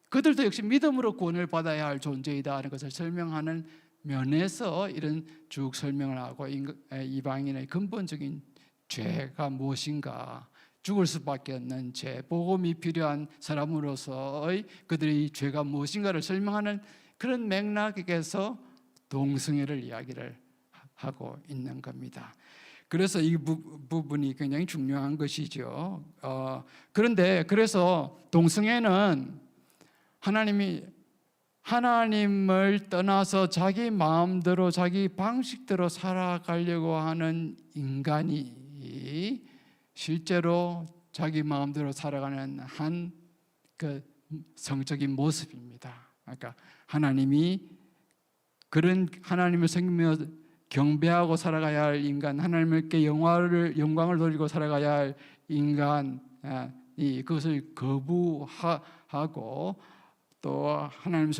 그들도 역시 믿음으로 구원을 받아야 할 존재이다 하는 것을 설명하는 면에서 이런 쭉 설명을 하고 이방인의 근본적인 죄가 무엇인가, 죽을 수밖에 없는 죄, 복음이 필요한 사람으로서의 그들의 죄가 무엇인가를 설명하는 그런 맥락에서 동성애를 이야기를 하고 있는 겁니다. 그래서 이 부분이 굉장히 중요한 것이죠. 그런데 그래서 동성애는 하나님을 떠나서 자기 마음대로 자기 방식대로 살아가려고 하는 인간이 실제로 자기 마음대로 살아가는 한 그 성적인 모습입니다. 그러니까 하나님이 그런 하나님을 섬기며 경배하고 살아가야 할 인간, 하나님께 영광을 돌리고 살아가야 할 인간이 그것을 거부하고 또 하나님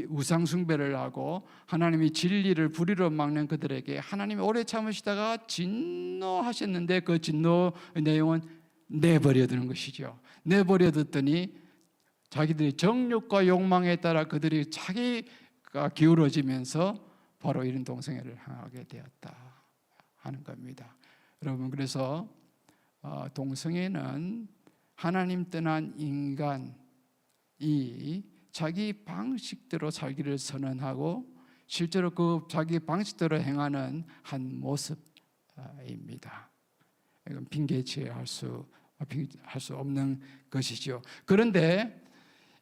우상 숭배를 하고 하나님이 진리를 불의로 막는 그들에게 하나님이 오래 참으시다가 진노하셨는데 그 진노의 내용은 내버려 두는 것이죠. 내버려 뒀더니 자기들의 정욕과 욕망에 따라 그들이 자기가 기울어지면서 바로 이런 동성애를 하게 되었다 하는 겁니다. 여러분, 그래서 동성애는 하나님 떠난 인간이 자기 방식대로 살기를 선언하고 실제로 그 자기 방식대로 행하는 한 모습입니다. 이건 핑계치할 수 없는 것이죠. 그런데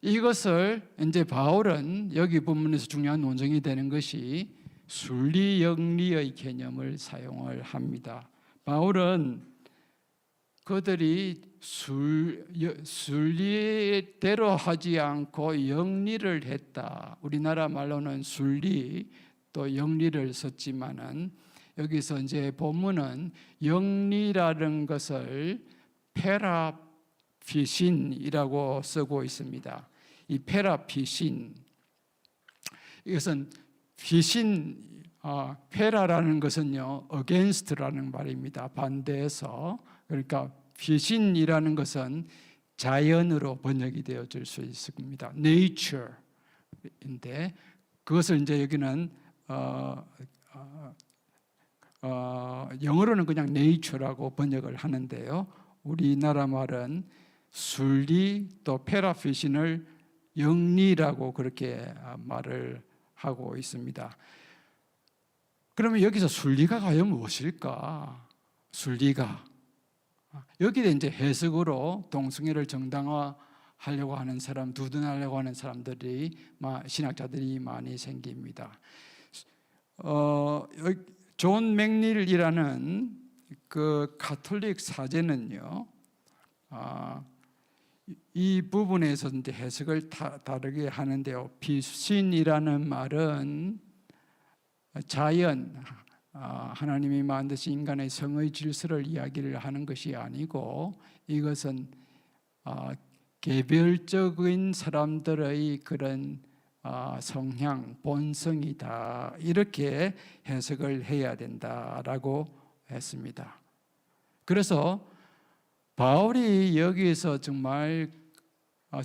이것을 이제 바울은 여기 본문에서 중요한 논쟁이 되는 것이 순리 영리의 개념을 사용을 합니다. 바울은 그들이 순리대로 하지 않고 영리를 했다. 우리나라 말로는 순리 또 영리를 썼지만은 여기서 이제 본문은 영리라는 것을 페라피신이라고 쓰고 있습니다. 이 페라피신, 이것은 피신, 페라라는 것은요 against라는 말입니다. 반대해서. 그러니까 피신이라는 것은 자연으로 번역이 되어질 수 있습니다. nature인데 그것을 이제 여기는 영어로는 그냥 nature라고 번역을 하는데요. 우리나라 말은 순리 또 페라피신을 영리라고 그렇게 말을 하고 있습니다. 그러면 여기서 순리가 과연 무엇일까? 순리가 여기에 이제 해석으로 동성애를 정당화하려고 하는 사람, 두둔하려고 하는 사람들이 신학자들이 많이 생깁니다. 존 맥닐이라는 그 가톨릭 사제는요, 이 부분에서 이제 해석을 다르게 하는데요. 피신이라는 말은 자연, 하나님이 만드신 인간의 성의 질서를 이야기를 하는 것이 아니고 이것은 개별적인 사람들의 그런 성향, 본성이다. 이렇게 해석을 해야 된다라고 했습니다. 그래서 바울이 여기에서 정말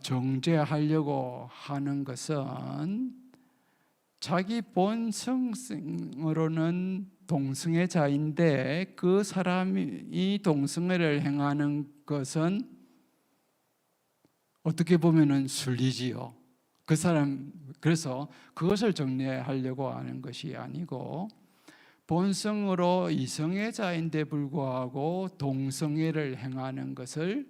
정죄하려고 하는 것은 자기 본성으로는 동성애자인데 그 사람이 동성애를 행하는 것은 어떻게 보면은 순리지요. 그 사람, 그래서 그것을 정리하려고 하는 것이 아니고 본성으로 이성애자인데 불구하고 동성애를 행하는 것을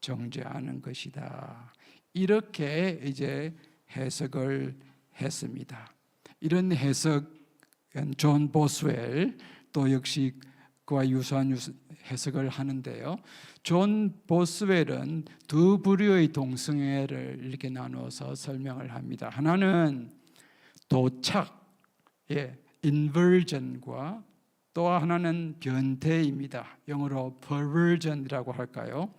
정죄하는 것이다. 이렇게 이제 해석을 했습니다. 이런 해석은 존 보스웰 또 역시 그와 유사한 해석을 하는데요. 존 보스웰은 두 부류의 동성애를 이렇게 나누어서 설명을 합니다. 하나는 도착, inversion과 또 하나는 변태입니다. 영어로 perversion이라고 할까요?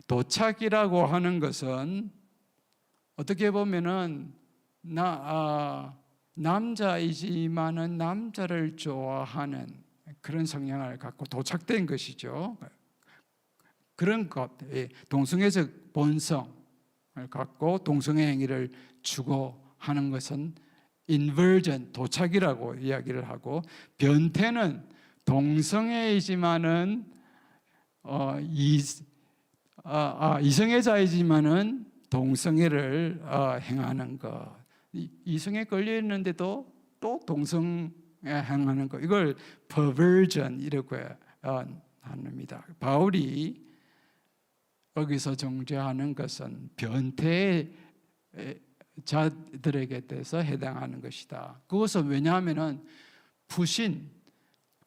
도착이라고 하는 것은 어떻게 보면은 남자이지만은 남자를 좋아하는 그런 성향을 갖고 도착된 것이죠. 그런 것, 동성애적 본성을 갖고 동성애 행위를 추구하는 것은 inversion, 도착이라고 이야기를 하고, 변태는 동성애이지만은 이성애자이지만은 동성애를 행하는 것. 이성에 걸려 있는데도 또 동성애 행하는 것. 이걸 perversion이라고 합니다. 바울이 여기서 정죄하는 것은 변태자들에게 대해서 해당하는 것이다. 그것은 왜냐하면은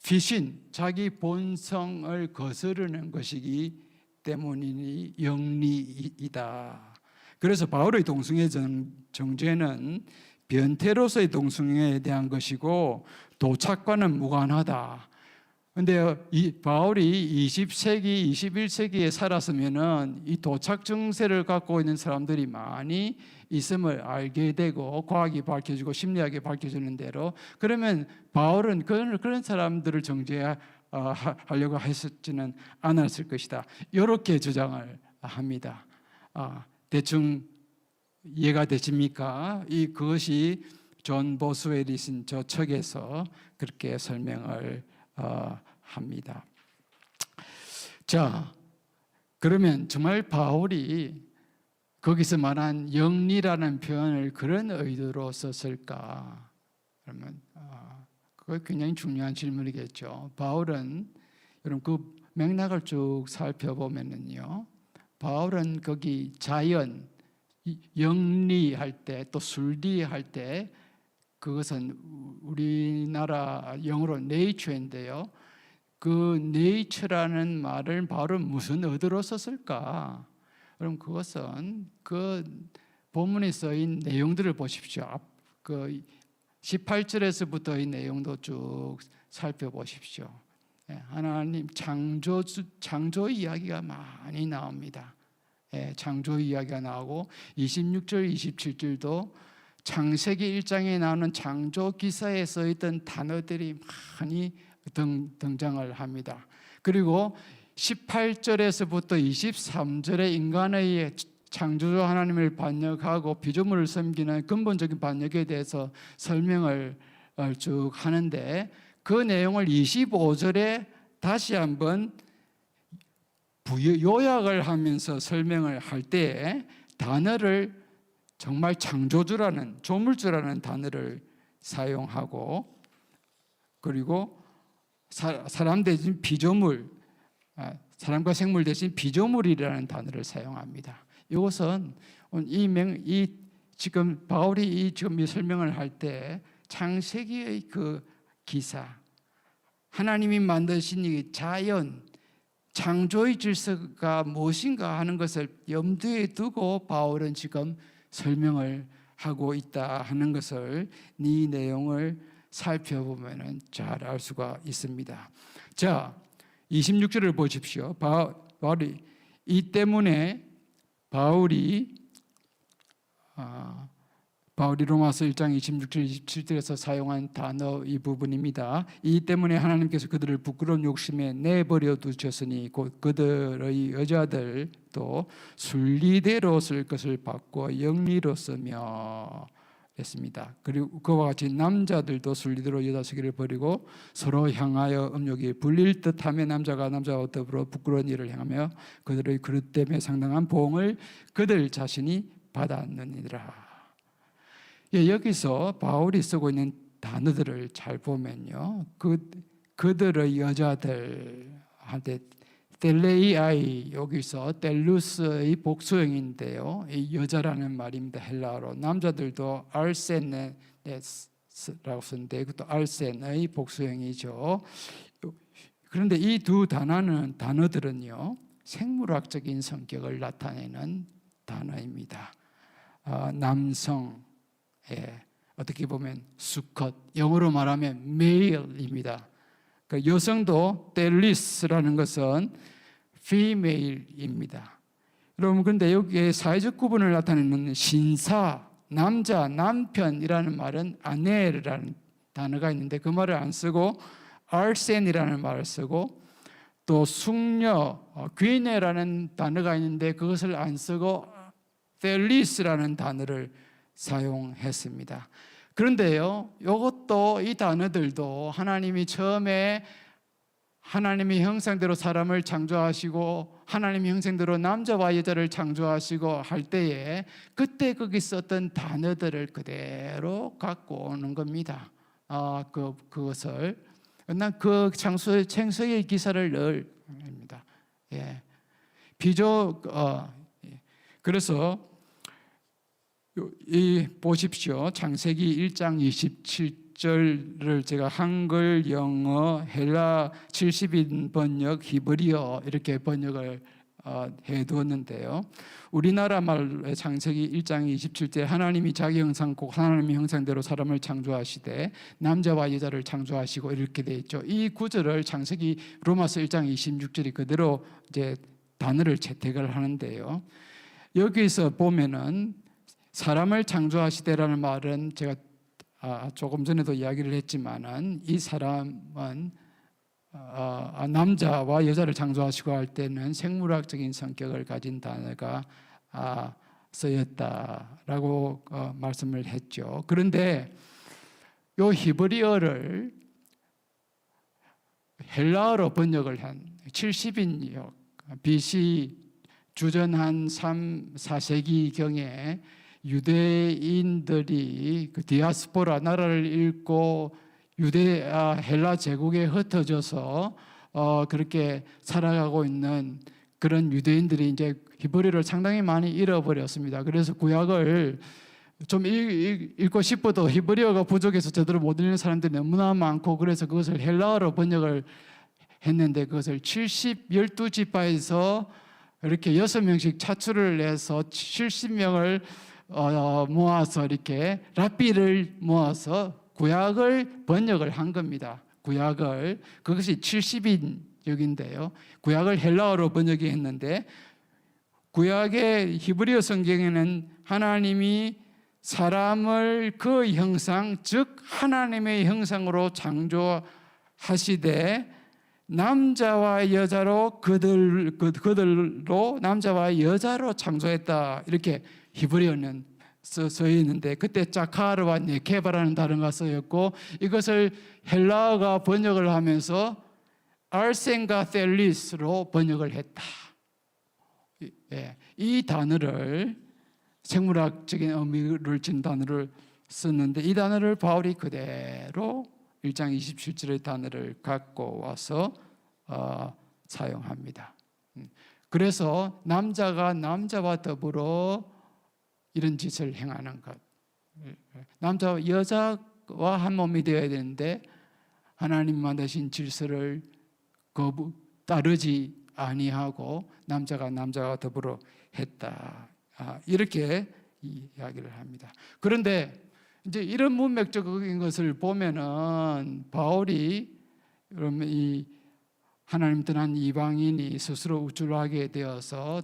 피신, 자기 본성을 거스르는 것이기 때문이니 영리이다. 그래서 바울의 동성애 정죄는 변태로서의 동성애에 대한 것이고 도착과는 무관하다. 근데 바울이 20세기, 21세기에 살았으면은 이 도착 증세를 갖고 있는 사람들이 많이 있음을 알게 되고 과학이 밝혀지고 심리학이 밝혀지는 대로, 그러면 바울은 그런 사람들을 정죄하려고 했었지는 않았을 것이다. 이렇게 주장을 합니다. 대충 이해가 되십니까? 그것이 존 보스웰이 쓴 저 책에서 그렇게 설명을 합니다. 자, 그러면 정말 바울이 거기서 말한 영리라는 표현을 그런 의도로 썼을까? 그러면 그거 굉장히 중요한 질문이겠죠. 바울은 여러분 그 맥락을 쭉 살펴보면은요, 바울은 거기 자연, 영리할 때 또 순리할 때, 그것은 우리나라 영어로 nature인데요. 그 nature라는 말을 바울은 무슨 의도로 썼을까? 그럼 그것은 그 본문에 쓰인 내용들을 보십시오. 그 18절에서부터 이 내용도 쭉 살펴보십시오. 하나님 창조 이야기가 많이 나옵니다. 창조 이야기가 나오고 26절, 27절도 창세기 1장에 나오는 창조 기사에 써있던 단어들이 많이 등장을 합니다. 그리고 18절에서부터 23절에 인간의 창조주 하나님을 반역하고 피조물을 섬기는 근본적인 반역에 대해서 설명을 쭉 하는데, 그 내용을 25절에 다시 한번 요약을 하면서 설명을 할 때 단어를 정말 창조주라는, 조물주라는 단어를 사용하고, 그리고 사람 대신 피조물, 사람과 생물 대신 피조물이라는 단어를 사용합니다. 이것은 지금 바울이 지금 이 설명을 할 때 창세기의 그 기사, 하나님이 만드신 이 자연, 창조의 질서가 무엇인가 하는 것을 염두에 두고 바울은 지금 설명을 하고 있다 하는 것을 이 내용을 살펴보면 잘 알 수가 있습니다. 자, 26절을 보십시오. 바울이 이 때문에 바울이 로마서 1장 26절 27절에서 사용한 단어 이 부분입니다. 이 때문에 하나님께서 그들을 부끄러운 욕심에 내버려 두셨으니 곧 그들의 여자들도 순리대로 쓸 것을 바꾸어 영리로 쓰며 했습니다. 그리고 그와 같이 남자들도 순리대로 여자 쓰기를 버리고 서로 향하여 음욕이 불릴 듯하며 남자가 남자와 더불어 부끄러운 일을 행하며 그들의 그릇 때문에 상당한 보응을 그들 자신이 받았느니라. 여기서 바울이 쓰고 있는 단어들을 잘 보면요, 그들의 여자들한테 텔레이아이, 여기서 텔루스의 복수형인데요, 이 여자라는 말입니다. 헬라어로. 남자들도 알세네스라고 쓰는데 그것도 알센의 복수형이죠. 그런데 이 두 단어들은요, 생물학적인 성격을 나타내는 단어입니다. 남성, 어떻게 보면 수컷, 영어로 말하면 male입니다. 그러니까 여성도 텔리스라는 것은 female입니다. 여러분, 그런데 여기에 사회적 구분을 나타내는 신사, 남자, 남편이라는 말은 아내라는 단어가 있는데 그 말을 안 쓰고 알센이라는 말을 쓰고, 또 숙녀, 귀네라는 단어가 있는데 그것을 안 쓰고 텔리스라는 단어를 사용했습니다. 그런데요, 이것도 이 단어들도 하나님이 처음에 하나님의 형상대로 사람을 창조하시고 하나님의 형상대로 남자와 여자를 창조하시고 할 때에 그때 거기 썼던 단어들을 그대로 갖고 오는 겁니다. 그것을 난 그 창세의 기사를 늘 합니다. 예. 그래서 보십시오. 창세기 1장 27절을 제가 한글, 영어, 헬라 70인 번역, 히브리어 이렇게 번역을 해두었는데요. 우리나라 말로 창세기 1장 27절 하나님이 자기 형상 곧 하나님의 형상대로 사람을 창조하시되 남자와 여자를 창조하시고 이렇게 돼 있죠. 이 구절을 창세기 로마서 1장 26절이 그대로 이제 단어를 채택을 하는데요. 여기서 보면은 사람을 창조하시되라는 말은 제가 조금 전에도 이야기를 했지만은 이 사람은 남자와 여자를 창조하시고 할 때는 생물학적인 성격을 가진 단어가 쓰였다라고 말씀을 했죠. 그런데 이 히브리어를 헬라어로 번역을 한 70인 BC 주전 한 3, 4세기경에 유대인들이 그 디아스포라 나라를 잃고 헬라 제국에 흩어져서 그렇게 살아가고 있는 그런 유대인들이 이제 히브리어를 상당히 많이 잃어버렸습니다. 그래서 구약을 좀 읽고 싶어도 히브리어가 부족해서 제대로 못 읽는 사람들이 너무나 많고 그래서 그것을 헬라어로 번역을 했는데 그것을 12지파에서 이렇게 6명씩 차출을 해서 70명을 모아서 이렇게 랍비를 모아서 구약을 번역을 한 겁니다. 구약을 그것이 70인역인데요. 구약을 헬라어로 번역했는데 구약의 히브리어 성경에는 하나님이 사람을 그 형상 즉 하나님의 형상으로 창조하시되 남자와 여자로 그들로 남자와 여자로 창조했다 이렇게 히브리어는 써 있는데 그때 짜카르와 네케바라는 단어가 쓰였고 이것을 헬라어가 번역을 하면서 알센과 텔리스로 번역을 했다. 이 단어를 생물학적인 의미를 진 단어를 썼는데 이 단어를 바울이 그대로 1장 27절의 단어를 갖고 와서 사용합니다. 그래서 남자가 남자와 더불어 이런 짓을 행하는 것. 남자와 여자와 한 몸이 되어야 되는데 하나님 만드신 질서를 따르지 아니하고 남자가 남자와 더불어 했다. 이렇게 이야기를 합니다. 그런데 이제 이런 문맥적인 것을 보면은 바울이 그러면 이 하나님 떠난 이방인이 스스로 우쭐하게 되어서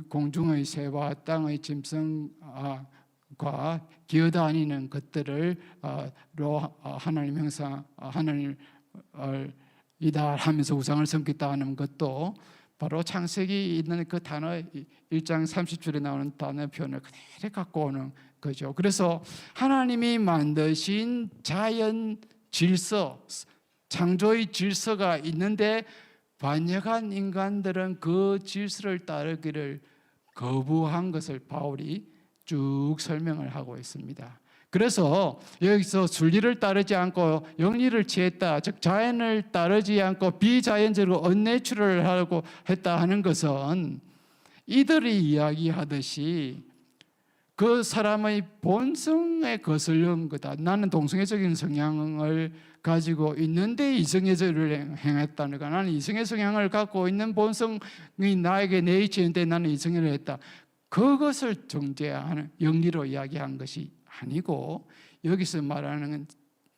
공중의 새와 땅의 짐승과 기어다니는 것들을 하나님 형상 하나님을 이다 하면서 우상을 섬기다 하는 것도 바로 창세기 있는 그 단어 1장 30절에 나오는 단어 표현을 그대로 갖고 오는 거죠. 그래서 하나님이 만드신 자연 질서, 창조의 질서가 있는데 반역한 인간들은 그 질서를 따르기를 거부한 것을 바울이 쭉 설명을 하고 있습니다. 그래서 여기서 순리를 따르지 않고 영리를 취했다, 즉 자연을 따르지 않고 비자연적으로 언내추럴을 하고 했다 하는 것은 이들이 이야기하듯이 그 사람의 본성에 거슬린 거다. 나는 동성애적인 성향을 가지고 있는데 이성애를 행했다는 거. 나는 이성애 성향을 갖고 있는 본성이 나에게 내있는데 나는 이성애를 했다. 그것을 정죄하는 영리로 이야기한 것이 아니고 여기서 말하는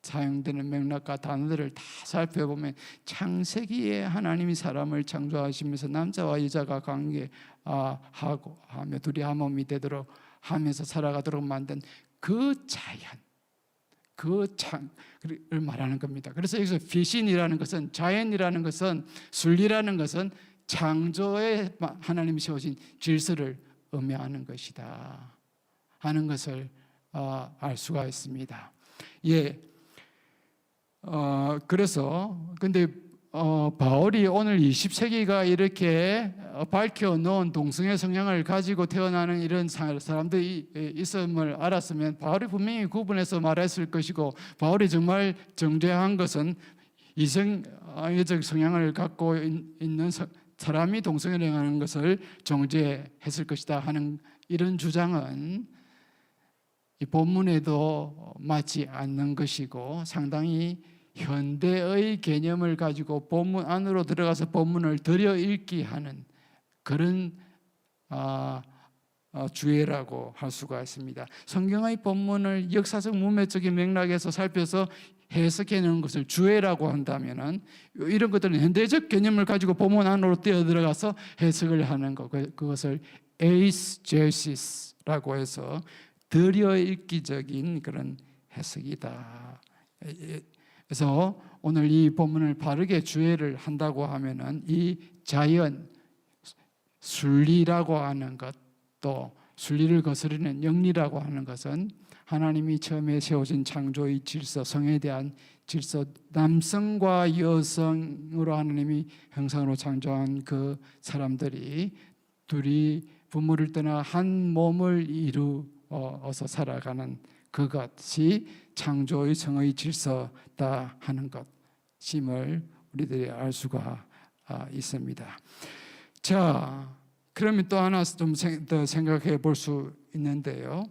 사용되는 맥락과 단어들을 다 살펴보면 창세기에 하나님이 사람을 창조하시면서 남자와 여자가 관계하고 하며 둘이 한 몸이 되도록 하면서 살아가도록 만든 그 자연, 그 창을 말하는 겁니다. 그래서 여기서 비신이라는 것은, 자연이라는 것은, 순리라는 것은 창조에 하나님이 세우신 질서를 의미하는 것이다 하는 것을 알 수가 있습니다. 예. 그래서 근데 바울이 오늘 20세기가 이렇게 밝혀놓은 동성애 성향을 가지고 태어나는 이런 사람들이 있음을 알았으면 바울이 분명히 구분해서 말했을 것이고, 바울이 정말 정죄한 것은 이성애적 성향을 갖고 있는 사람이 동성애를 행하는 것을 정죄했을 것이다 하는 이런 주장은 이 본문에도 맞지 않는 것이고, 상당히 현대의 개념을 가지고 본문 안으로 들어가서 본문을 들여 읽기 하는 그런 주의라고 할 수가 있습니다. 성경의 본문을 역사적 문맥적인 맥락에서 살펴서 해석해 놓은 것을 주의라고 한다면은, 이런 것들은 현대적 개념을 가지고 본문 안으로 뛰어 들어가서 해석을 하는 것, 그것을 에이스제시스라고 해서 들여 읽기적인 그런 해석이다. 그래서 오늘 이 본문을 바르게 주의를 한다고 하면은 이 자연, 순리라고 하는 것, 또 순리를 거스르는 영리라고 하는 것은 하나님이 처음에 세우신 창조의 질서, 성에 대한 질서, 남성과 여성으로 하나님이 형상으로 창조한 그 사람들이 둘이 부모를 떠나 한 몸을 이루어서 살아가는 그것이 창조의 성의 질서다 하는 것임을 우리들이 알 수가 있습니다. 자, 그러면 또 하나 좀 더 생각해 볼 수 있는데요.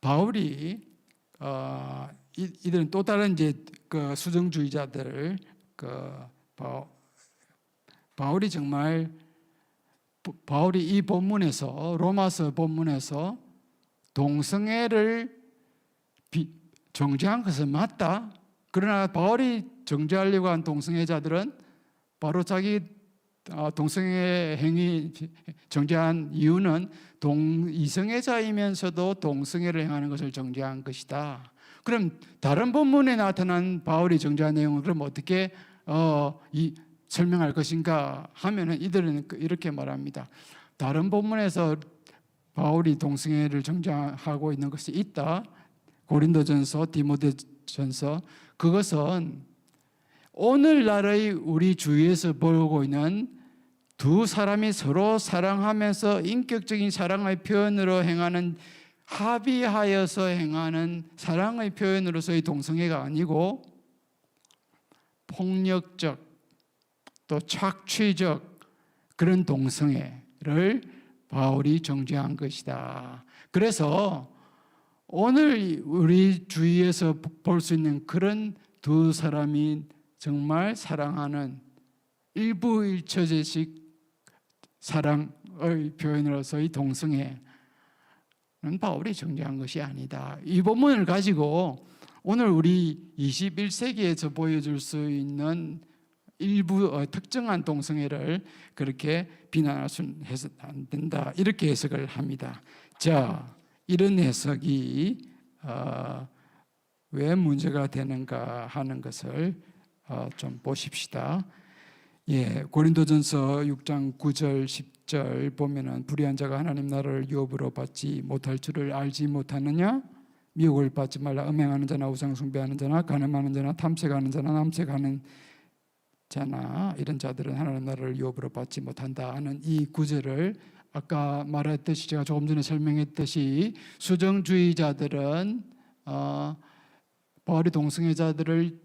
바울이 이들은 또 다른 이제 그 수정주의자들, 바울이 정말 이 본문에서, 로마서 본문에서 동성애를 정죄한 것은 맞다. 그러나 바울이 정죄하려고 한 동성애자들은 바로 자기 동성애 행위 정죄한 이유는 이성애자이면서도 동성애를 행하는 것을 정죄한 것이다. 그럼 다른 본문에 나타난 바울이 정죄한 내용을 그럼 어떻게 설명할 것인가 하면은 이들은 이렇게 말합니다. 다른 본문에서 바울이 동성애를 정죄하고 있는 것이 있다. 고린도전서, 디모데전서, 그것은 오늘날의 우리 주위에서 보고 있는 두 사람이 서로 사랑하면서 인격적인 사랑의 표현으로 행하는, 합의하여서 행하는 사랑의 표현으로서의 동성애가 아니고 폭력적 또 착취적 그런 동성애를 바울이 정죄한 것이다. 그래서 오늘 우리 주위에서 볼 수 있는 그런 두 사람이 정말 사랑하는 일부일처제식 사랑의 표현으로서의 동성애는 바울이 정죄한 것이 아니다. 이 본문을 가지고 오늘 우리 21세기에서 보여줄 수 있는 일부 특정한 동성애를 그렇게 비난할 수는 안 된다. 이렇게 해석을 합니다. 자, 이런 해석이 왜 문제가 되는가 하는 것을 좀 보십시다. 예, 고린도전서 6장 9절 10절 보면은 불의한 자가 하나님 나라를 유업으로 받지 못할 줄을 알지 못하느냐? 미혹을 받지 말라. 음행하는 자나 우상 숭배하는 자나 간음하는 자나 탐색하는 자나 남색하는 자나 이런 자들은 하나님 나라를 유업으로 받지 못한다 하는 이 구절을 아까 말했듯이, 제가 조금 전에 설명했듯이, 수정주의자들은 바울이 동성애자들을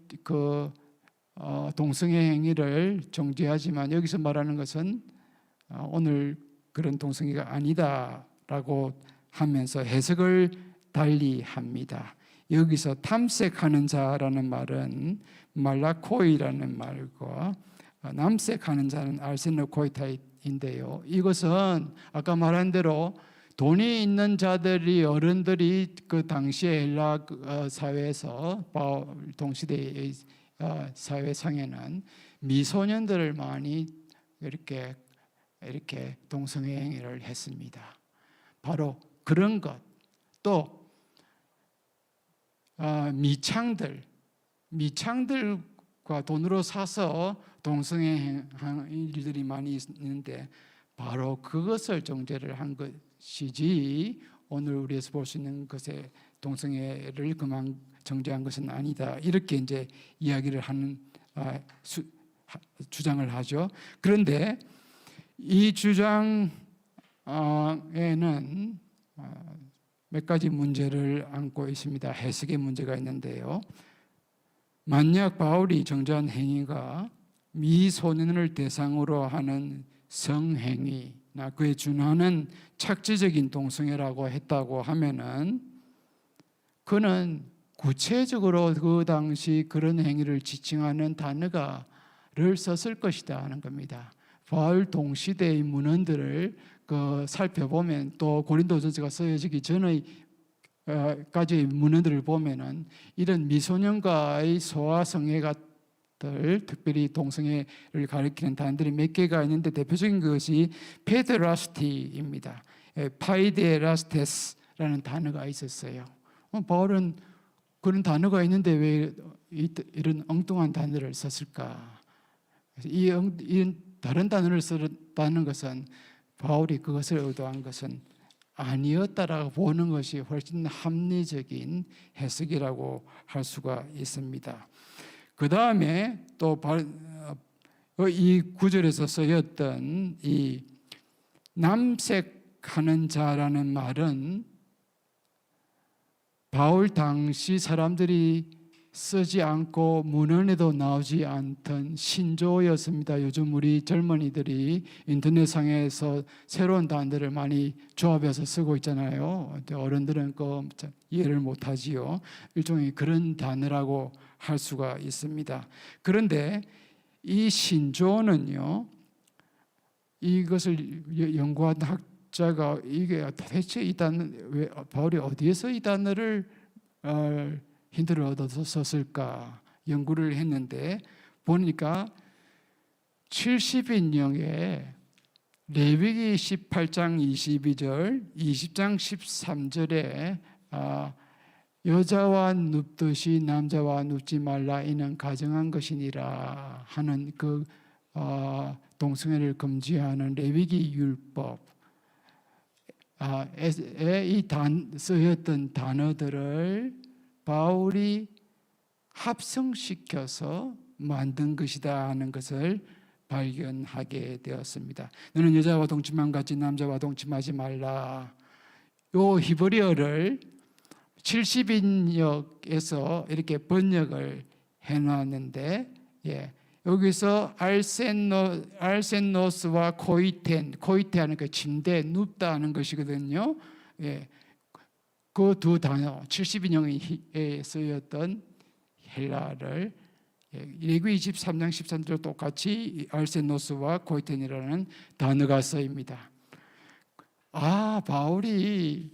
동성애 행위를 정죄하지만 여기서 말하는 것은 오늘 그런 동성애가 아니다라고 하면서 해석을 달리 합니다. 여기서 탐색하는 자라는 말은 말라코이라는 말과 남색하는 자는 알세노코이타인데요. 이것은 아까 말한 대로 돈이 있는 자들이, 어른들이 그 당시에 헬라 사회에서, 동시대의 사회상에는 미소년들을 많이 이렇게 동성애 행위를 했습니다. 바로 그런 것. 또 미창들과 돈으로 사서 동성애 하는 일들이 많이 있는데 바로 그것을 정죄를 한 것이지 오늘 우리에서 볼 수 있는 것에 동성애를 그만 정죄한 것은 아니다. 이렇게 이제 이야기를 하는 주장을 하죠. 그런데 이 주장에는 몇 가지 문제를 안고 있습니다. 해석의 문제가 있는데요. 만약 바울이 정죄한 행위가 미소년을 대상으로 하는 성행위나 그에 준하는 착지적인 동성애라고 했다고 하면은 그는 구체적으로 그 당시 그런 행위를 지칭하는 단어를 썼을 것이다 하는 겁니다. 바울 동시대의 문헌들을 살펴보면 또 고린도전서가 쓰여지기 전의 까지의 문헌들을 보면은 이런 미소년과의 소아성애 같은 특별히 동성애를 가리키는 단어들이 몇 개가 있는데 대표적인 것이 페데라스티입니다. 파이데라스테스라는 단어가 있었어요. 바울은 그런 단어가 있는데 왜 이런 엉뚱한 단어를 썼을까? 이 다른 단어를 썼다는 것은 바울이 그것을 의도한 것은 아니었다라고 보는 것이 훨씬 합리적인 해석이라고 할 수가 있습니다. 그 다음에 또 이 구절에서 쓰였던 이 남색하는 자라는 말은 바울 당시 사람들이 쓰지 않고 문헌에도 나오지 않던 신조어였습니다. 요즘 우리 젊은이들이 인터넷상에서 새로운 단어를 많이 조합해서 쓰고 있잖아요. 어른들은 이해를 못하지요. 일종의 그런 단어라고 할 수가 있습니다. 그런데 이 신조어는요, 이것을 연구한 학자가 이게 도대체 이 단어, 왜 바울이 어디에서 이 단어를 힌트를 얻어서 썼을까 연구를 했는데 보니까 70인령에 레위기 18장 22절, 20장 13절에 여자와 눕듯이 남자와 눕지 말라 이는 가정한 것이니라 하는 그 동성애를 금지하는 레위기 율법 쓰였던 단어들을 바울이 합성시켜서 만든 것이다 하는 것을 발견하게 되었습니다. 너는 여자와 동침한 같이 남자와 동침하지 말라. 요 히브리어를 70인역에서 이렇게 번역을 해놨는데 여기서 알센노스와 코이테하는 그 침대 눕다 하는 것이거든요. 그 두 단어 70인용에 쓰였던 헬라를 레위기 23장 13절 똑같이 알세노스와 코이텐이라는 단어가 쓰입니다. 바울이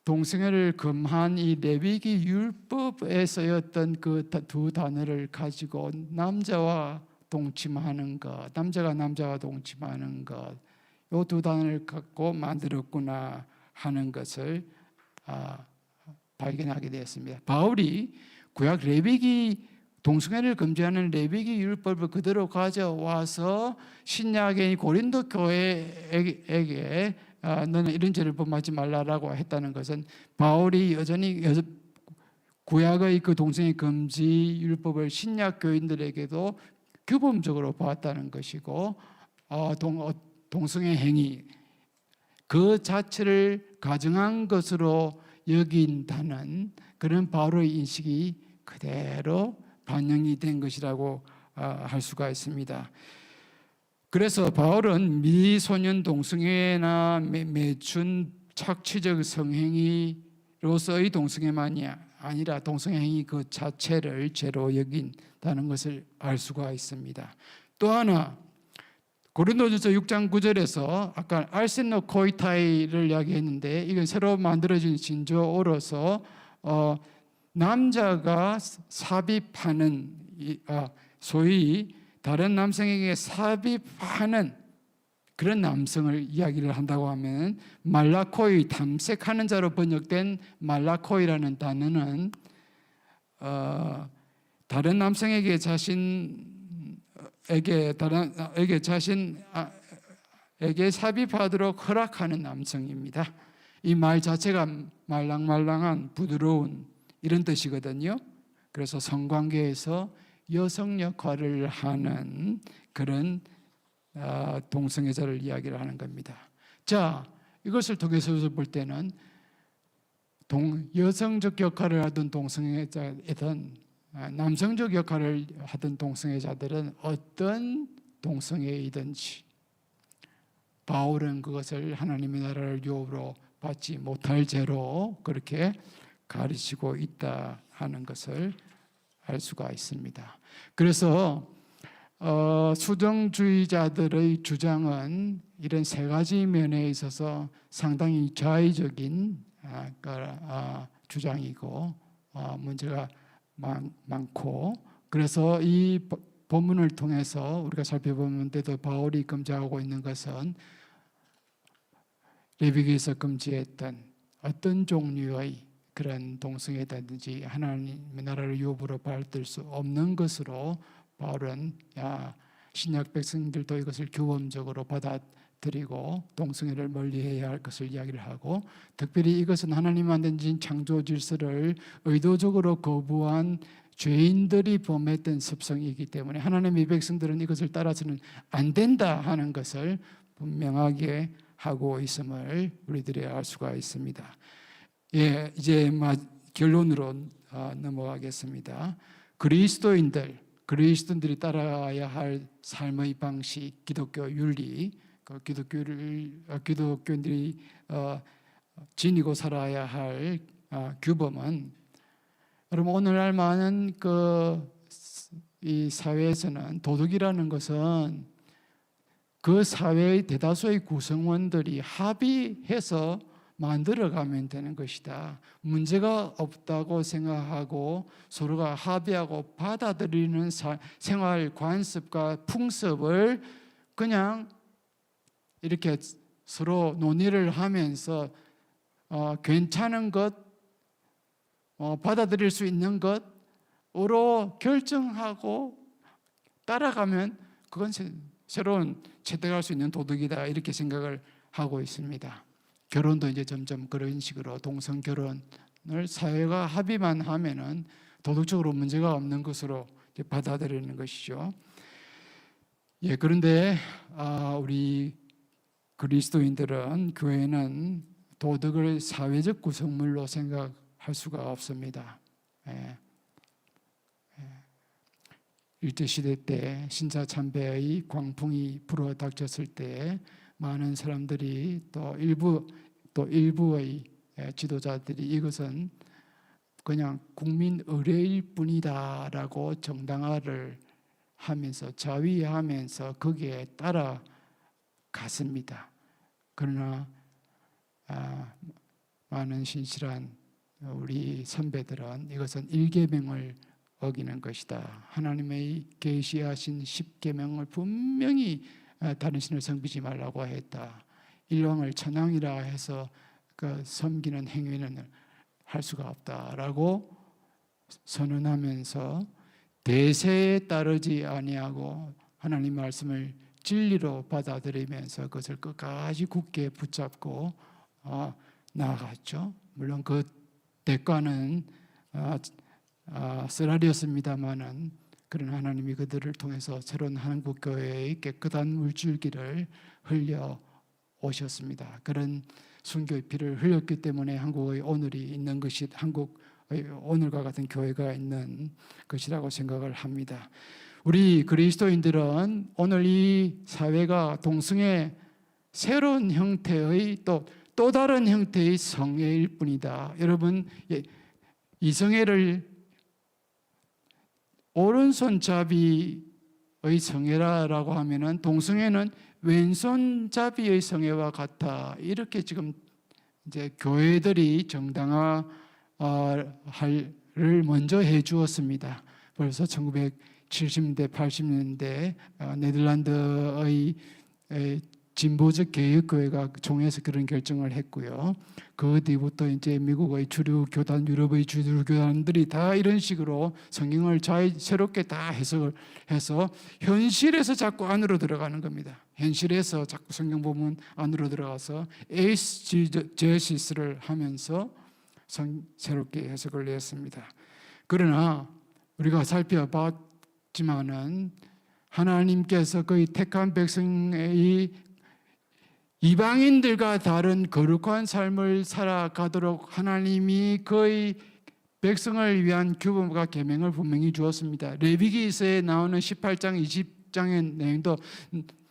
동성애를 금한 이 레위기 율법에 쓰였던 그 두 단어를 가지고 남자와 동침하는 것, 남자가 남자와 동침하는 것, 이 두 단어를 갖고 만들었구나 하는 것을 발견하게 되었습니다. 바울이 구약 레위기 동성애를 금지하는 레위기 율법을 그대로 가져와서 신약의 고린도 교회에게 너는 이런 죄를 범하지 말라라고 했다는 것은 바울이 여전히 구약의 그 동성애 금지 율법을 신약 교인들에게도 규범적으로 보았다는 것이고 동성애 행위 그 자체를 가정한 것으로 여긴다는 그런 바울의 인식이 그대로 반영이 된 것이라고 할 수가 있습니다. 그래서 바울은 미소년 동성애나 매춘 착취적 성행위로서의 동성애만이 아니라 동성애 행위 그 자체를 죄로 여긴다는 것을 알 수가 있습니다. 또 하나 고린도전서 6장 9절에서 아까 알센노 코이타이를 이야기했는데 이건 새로 만들어진 신조어로서 남자가 삽입하는 소위 다른 남성에게 삽입하는 그런 남성을 이야기를 한다고 하면 말라코이 탐색하는 자로 번역된 말라코이라는 단어는 다른 남성에게 자신에게 삽입하도록 허락하는 남성입니다. 이 말 자체가 말랑말랑한 부드러운 이런 뜻이거든요. 그래서 성관계에서 여성 역할을 하는 그런 동성애자를 이야기를 하는 겁니다. 자, 이것을 통해서 볼 때는 여성적 역할을 하던 동성애자이든 남성적 역할을 하던 동성애자들은 어떤 동성애이든지 바울은 그것을 하나님의 나라를 유업으로 받지 못할 죄로 그렇게 가르치고 있다 하는 것을 알 수가 있습니다. 그래서 수정주의자들의 주장은 이런 세 가지 면에 있어서 상당히 자의적인 주장이고 문제가 많고, 그래서 이 본문을 통해서 우리가 살펴보는데도 바울이 금지하고 있는 것은 레위기에서 금지했던 어떤 종류의 그런 동성애든지 하나님의 나라를 유업으로 받을 수 없는 것으로 바울은 신약 백성들도 이것을 규범적으로 받아들이고 동성애를 멀리해야 할 것을 이야기를 하고, 특별히 이것은 하나님 만드신 창조 질서를 의도적으로 거부한 죄인들이 범했던 습성이기 때문에 하나님의 백성들은 이것을 따라서는 안 된다 하는 것을 분명하게 하고 있음을 우리들이 알 수가 있습니다. 예, 이제 결론으로 넘어가겠습니다. 그리스도인들이 따라야 할 삶의 방식, 기독교 윤리, 기독교인들이 지니고 살아야 할 규범은, 여러분 오늘날 많은 이 사회에서는 도덕이라는 것은 그 사회의 대다수의 구성원들이 합의해서 만들어가면 되는 것이다. 문제가 없다고 생각하고 서로가 합의하고 받아들이는 생활 관습과 풍습을 그냥 이렇게 서로 논의를 하면서 괜찮은 것, 받아들일 수 있는 것으로 결정하고 따라가면 그건 새로운 채택할 수 있는 도덕이다, 이렇게 생각을 하고 있습니다. 결혼도 이제 점점 그런 식으로 동성 결혼을 사회가 합의만 하면은 도덕적으로 문제가 없는 것으로 이제 받아들이는 것이죠. 예, 그런데 우리 그리스도인들은, 교회는 도덕을 사회적 구성물로 생각할 수가 없습니다. 일제시대 때 신사 참배의 광풍이 불어 닥쳤을 때 많은 사람들이 또 일부의 지도자들이 이것은 그냥 국민 의례일 뿐이다라고 정당화를 하면서 자위하면서 거기에 따라갔습니다. 그러나 많은 신실한 우리 선배들은 이것은 일계명을 어기는 것이다. 하나님의 계시하신 10계명을 분명히 다른 신을 섬기지 말라고 했다. 일왕을 천왕이라 해서 섬기는 행위는 할 수가 없다라고 선언하면서 대세에 따르지 아니하고 하나님 말씀을 진리로 받아들이면서 그것을 끝까지 굳게 붙잡고 나아갔죠. 물론 그 대가는 쓰라리였습니다마는, 그런 하나님이 그들을 통해서 새로운 한국 교회의 깨끗한 물줄기를 흘려 오셨습니다. 그런 순교의 피를 흘렸기 때문에 한국의 오늘이 있는 것이, 한국의 오늘과 같은 교회가 있는 것이라고 생각을 합니다. 우리 그리스도인들은 오늘 이 사회가 동성애 새로운 형태의 또 다른 형태의 성애일 뿐이다. 여러분, 이성애를 오른손잡이의 성애라고 하면은 동성애는 왼손잡이의 성애와 같아, 이렇게 지금 이제 교회들이 정당화를 먼저 해 주었습니다. 벌써 1970년대, 80년대 네덜란드의 진보적 개혁교회가 총회에서 그런 결정을 했고요. 그 뒤부터 이제 미국의 주류 교단, 유럽의 주류 교단들이 다 이런 식으로 성경을 새롭게 다 해석을 해서 현실에서 자꾸 안으로 들어가는 겁니다. 현실에서 자꾸 성경 보면 안으로 들어가서 에이스제시스를 하면서 새롭게 해석을 했습니다. 그러나 우리가 살펴봤지만은 하나님께서 거의 택한 백성의 이방인들과 다른 거룩한 삶을 살아가도록 하나님이 거의 백성을 위한 규범과 계명을 분명히 주었습니다. 레위기서에 나오는 18장 20장의 내용도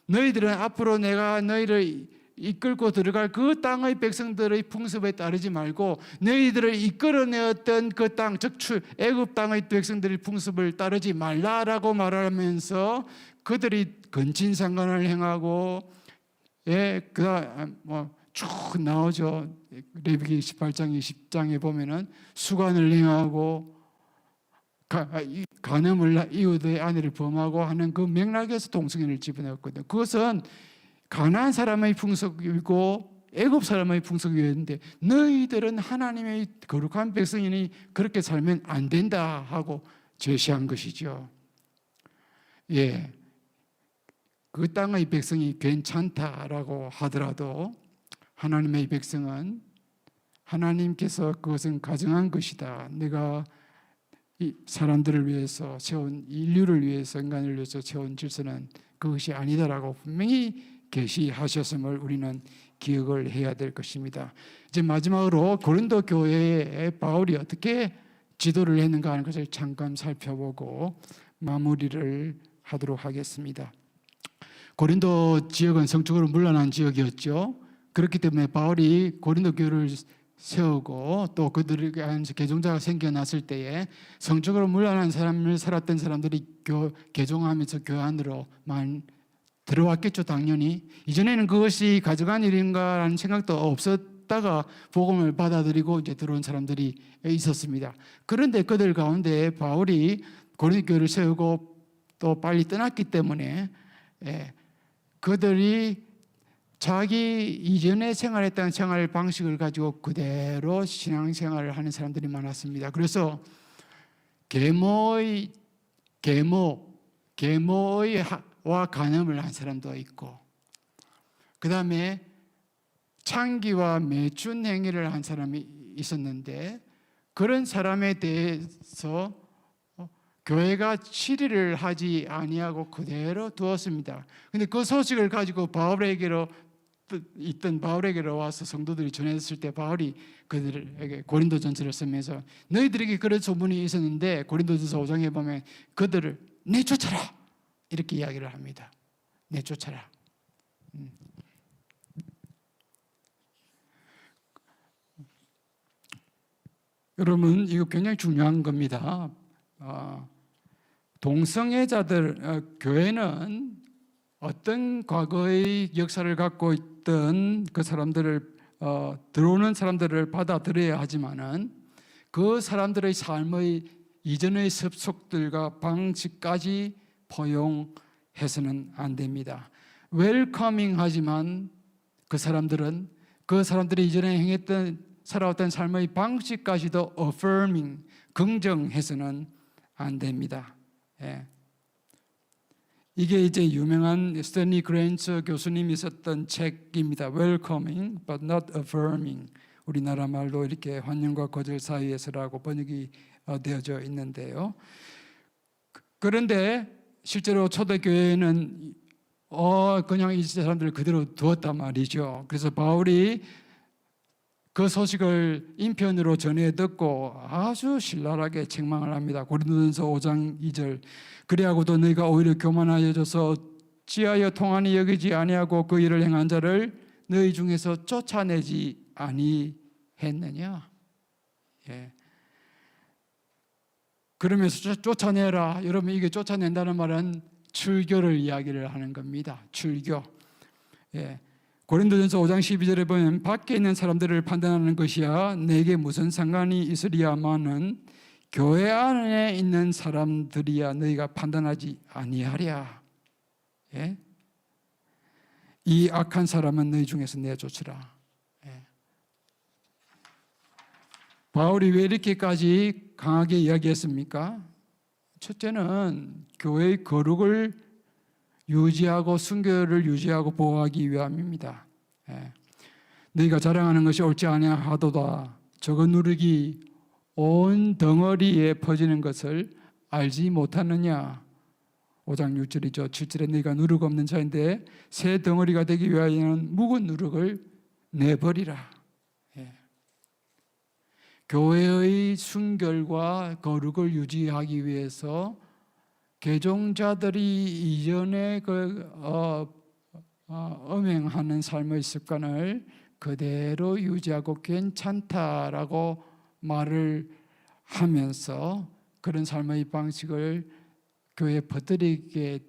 너희들은 앞으로 내가 너희를 이끌고 들어갈 그 땅의 백성들의 풍습에 따르지 말고 너희들을 이끌어내었던 그 땅, 즉 애굽 땅의 백성들의 풍습을 따르지 말라라고 말하면서 그들이 근친상간을 행하고 쭉 나오죠. 레위기 18장 20장에 보면은 수간을 행하고 간음을 이웃의 아내를 범하고 하는 그 맥락에서 동성애를 집어넣었거든요. 그것은 가나안 사람의 풍속이고 애굽 사람의 풍속이었는데 너희들은 하나님의 거룩한 백성이니 그렇게 살면 안 된다 하고 제시한 것이죠. 예, 그 땅의 백성이 괜찮다라고 하더라도 하나님의 백성은 하나님께서 그것은 가정한 것이다. 내가 이 사람들을 위해서 세운 인류를 위해서 인간을 위해서 세운 질서는 그것이 아니다라고 분명히 계시하셨음을 우리는 기억을 해야 될 것입니다. 이제 마지막으로 고린도 교회에 바울이 어떻게 지도를 했는가 하는 것을 잠깐 살펴보고 마무리를 하도록 하겠습니다. 고린도 지역은 성적으로 문란한 지역이었죠. 그렇기 때문에 바울이 고린도 교회를 세우고 또 그들에게 개종자가 생겨났을 때에 성적으로 문란한 삶을 살았던 사람들이 개종하면서 교회 안으로만 들어왔겠죠. 당연히 이전에는 그것이 가져간 일인가라는 생각도 없었다가 복음을 받아들이고 이제 들어온 사람들이 있었습니다. 그런데 그들 가운데 바울이 고린도 교회를 세우고 또 빨리 떠났기 때문에 그들이 자기 이전에 생활했던 생활 방식을 가지고 그대로 신앙생활을 하는 사람들이 많았습니다. 그래서 계모와 간음을 한 사람도 있고, 그 다음에 창기와 매춘 행위를 한 사람이 있었는데 그런 사람에 대해서 교회가 치리를 하지 아니하고 그대로 두었습니다. 근데 그 소식을 가지고 바울에게로 와서 성도들이 전했을 때 바울이 그들에게 고린도전서를 쓰면서 너희들에게 그런 소문이 있었는데 고린도전서 5장에 보면 그들을 내쫓아라 이렇게 이야기를 합니다. 내쫓아라. 여러분 이거 굉장히 중요한 겁니다. 동성애자들 교회는 어떤 과거의 역사를 갖고 있던 그 사람들을 들어오는 사람들을 받아들여야 하지만은 그 사람들의 삶의 이전의 습속들과 방식까지 포용해서는 안 됩니다. 웰커밍 하지만 그 사람들이 이전에 살아왔던 삶의 방식까지도 affirming, 긍정해서는 안 됩니다. 예. 이게 이제 유명한 스탠리 그랜츠 교수님이 썼던 책입니다. Welcoming but not affirming. 우리나라 말로 이렇게 환영과 거절 사이에서라고 번역이 되어져 있는데요. 그런데 실제로 초대교회는 그냥 이 사람들을 그대로 두었단 말이죠. 그래서 바울이 그 소식을 인편으로 전해 듣고 아주 신랄하게 책망을 합니다. 고린도전서 5장 2절 그리하고도 너희가 오히려 교만하여져서 어찌하여 통하니 여기지 아니하고 그 일을 행한 자를 너희 중에서 쫓아내지 아니했느냐. 예. 그러면서 쫓아내라. 여러분 이게 쫓아낸다는 말은 출교를 이야기를 하는 겁니다. 출교. 예. 고린도전서 5장 12절에 보면 밖에 있는 사람들을 판단하는 것이야 내게 무슨 상관이 있으리야마는 교회 안에 있는 사람들이야 너희가 판단하지 아니하랴. 예? 이 악한 사람은 너희 중에서 내쫓으라. 예. 바울이 왜 이렇게까지 강하게 이야기했습니까? 첫째는 교회의 거룩을 유지하고 순교를 유지하고 보호하기 위함입니다. 예. 너희가 자랑하는 것이 옳지 아니하도다. 저거 누룩이 온 덩어리에 퍼지는 것을 알지 못하느냐. 5장 6절이죠. 7절에 너희가 누룩 없는 자인데 새 덩어리가 되기 위하여는 묵은 누룩을 내버리라. 예. 교회의 순결과 거룩을 유지하기 위해서 개종자들이 이전에 엄행하는 삶의 습관을 그대로 유지하고 괜찮다라고 말을 하면서 그런 삶의 방식을 교회에 퍼뜨리게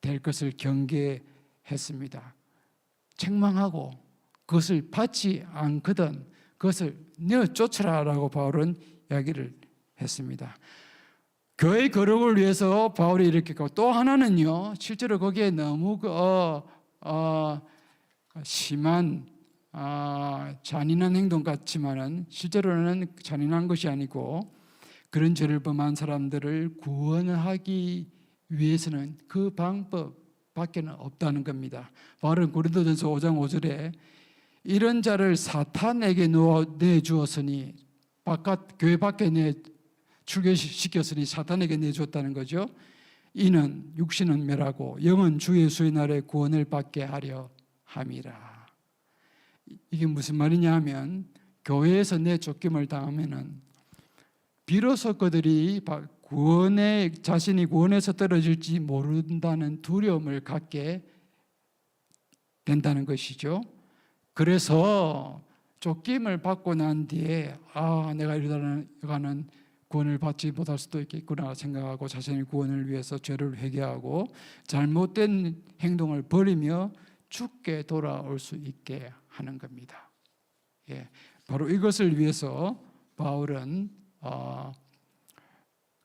될 것을 경계했습니다. 책망하고 그것을 받지 않거든 그것을 내어쫓으라라고 바울은 이야기를 했습니다. 교회의 거룩을 위해서 바울이 이렇게 했고, 또 하나는요, 실제로 거기에 너무 심한 잔인한 행동 같지만은 실제로는 잔인한 것이 아니고 그런 죄를 범한 사람들을 구원하기 위해서는 그 방법밖에는 없다는 겁니다. 바울은 고린도전서 5장 5절에 이런 자를 사탄에게 내주었으니 교회 밖에 출교시켰으니 사탄에게 내주었다는 거죠. 이는 육신은 멸하고 영은 주 예수의 날에 구원을 받게 하려 함이라. 이게 무슨 말이냐 하면 교회에서 내쫓김을 당하면은 비로소 그들이 자신이 구원에서 떨어질지 모른다는 두려움을 갖게 된다는 것이죠. 그래서 쫓김을 받고 난 뒤에 내가 이러다가는 구원을 받지 못할 수도 있겠구나 생각하고 자신의 구원을 위해서 죄를 회개하고 잘못된 행동을 버리며 죽게 돌아올 수 있게 하는 겁니다. 예, 바로 이것을 위해서 바울은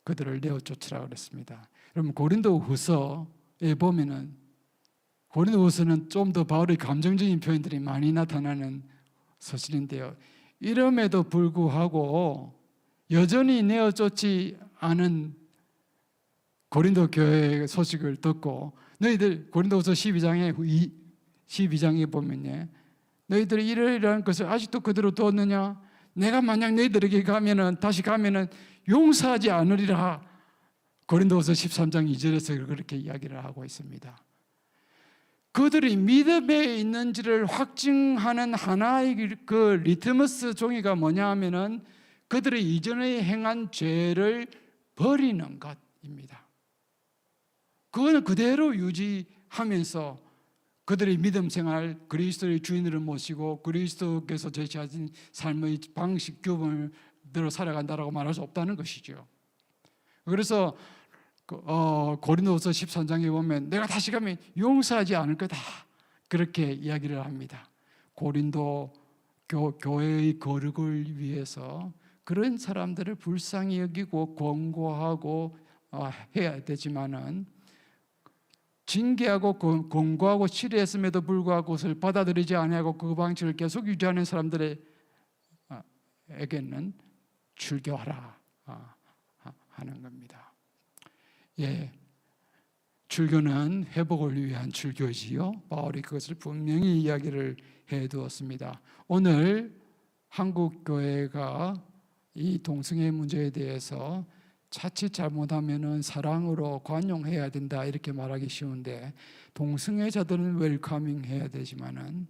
그들을 내어쫓으라 그랬습니다. 여러분 고린도후서에 보면은 고린도후서는 좀 더 바울의 감정적인 표현들이 많이 나타나는 서신인데요. 이름에도 불구하고 여전히 내어쫓지 않은 고린도 교회의 소식을 듣고 너희들 고린도후서 12장에 보면요, 너희들이 이러이러한 것을 아직도 그대로 두었느냐? 내가 만약 너희들에게 다시 가면은 용서하지 않으리라. 고린도후서 13장 2절에서 그렇게 이야기를 하고 있습니다. 그들이 믿음에 있는지를 확증하는 하나의 그 리트머스 종이가 뭐냐 하면은 그들이 이전에 행한 죄를 버리는 것입니다. 그거는 그대로 유지하면서 그들의 믿음 생활, 그리스도의 주인으로 모시고 그리스도께서 제시하신 삶의 방식, 규범대로 살아간다라고 말할 수 없다는 것이죠. 그래서 고린도후서 13장에 보면 내가 다시 가면 용서하지 않을 거다 그렇게 이야기를 합니다. 고린도 교회의 거룩을 위해서 그런 사람들을 불쌍히 여기고 권고하고 해야 되지만은 징계하고 권고하고 치료했음에도 불구하고 그것을 받아들이지 아니하고 그 방식을 계속 유지하는 사람들에게는 출교하라 하는 겁니다. 예, 출교는 회복을 위한 출교지요. 바울이 그것을 분명히 이야기를 해두었습니다. 오늘 한국 교회가 이 동성애 문제에 대해서 자칫 잘못하면은 사랑으로 관용해야 된다 이렇게 말하기 쉬운데 동성애자들은 웰커밍 해야 되지만은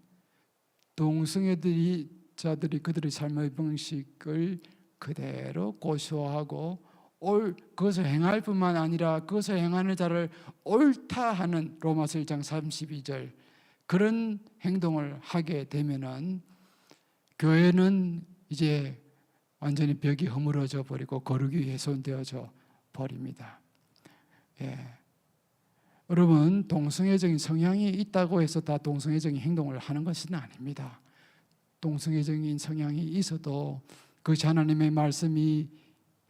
동성애자들이 그들의 삶의 방식을 그대로 고수하고 그것을 행할 뿐만 아니라 그것을 행하는 자를 옳다 하는 로마서 1장 32절 그런 행동을 하게 되면은 교회는 이제 완전히 벽이 허물어져 버리고 거룩이 훼손되어져 버립니다. 예. 여러분 동성애적인 성향이 있다고 해서 다 동성애적인 행동을 하는 것은 아닙니다. 동성애적인 성향이 있어도 그 하나님의 말씀이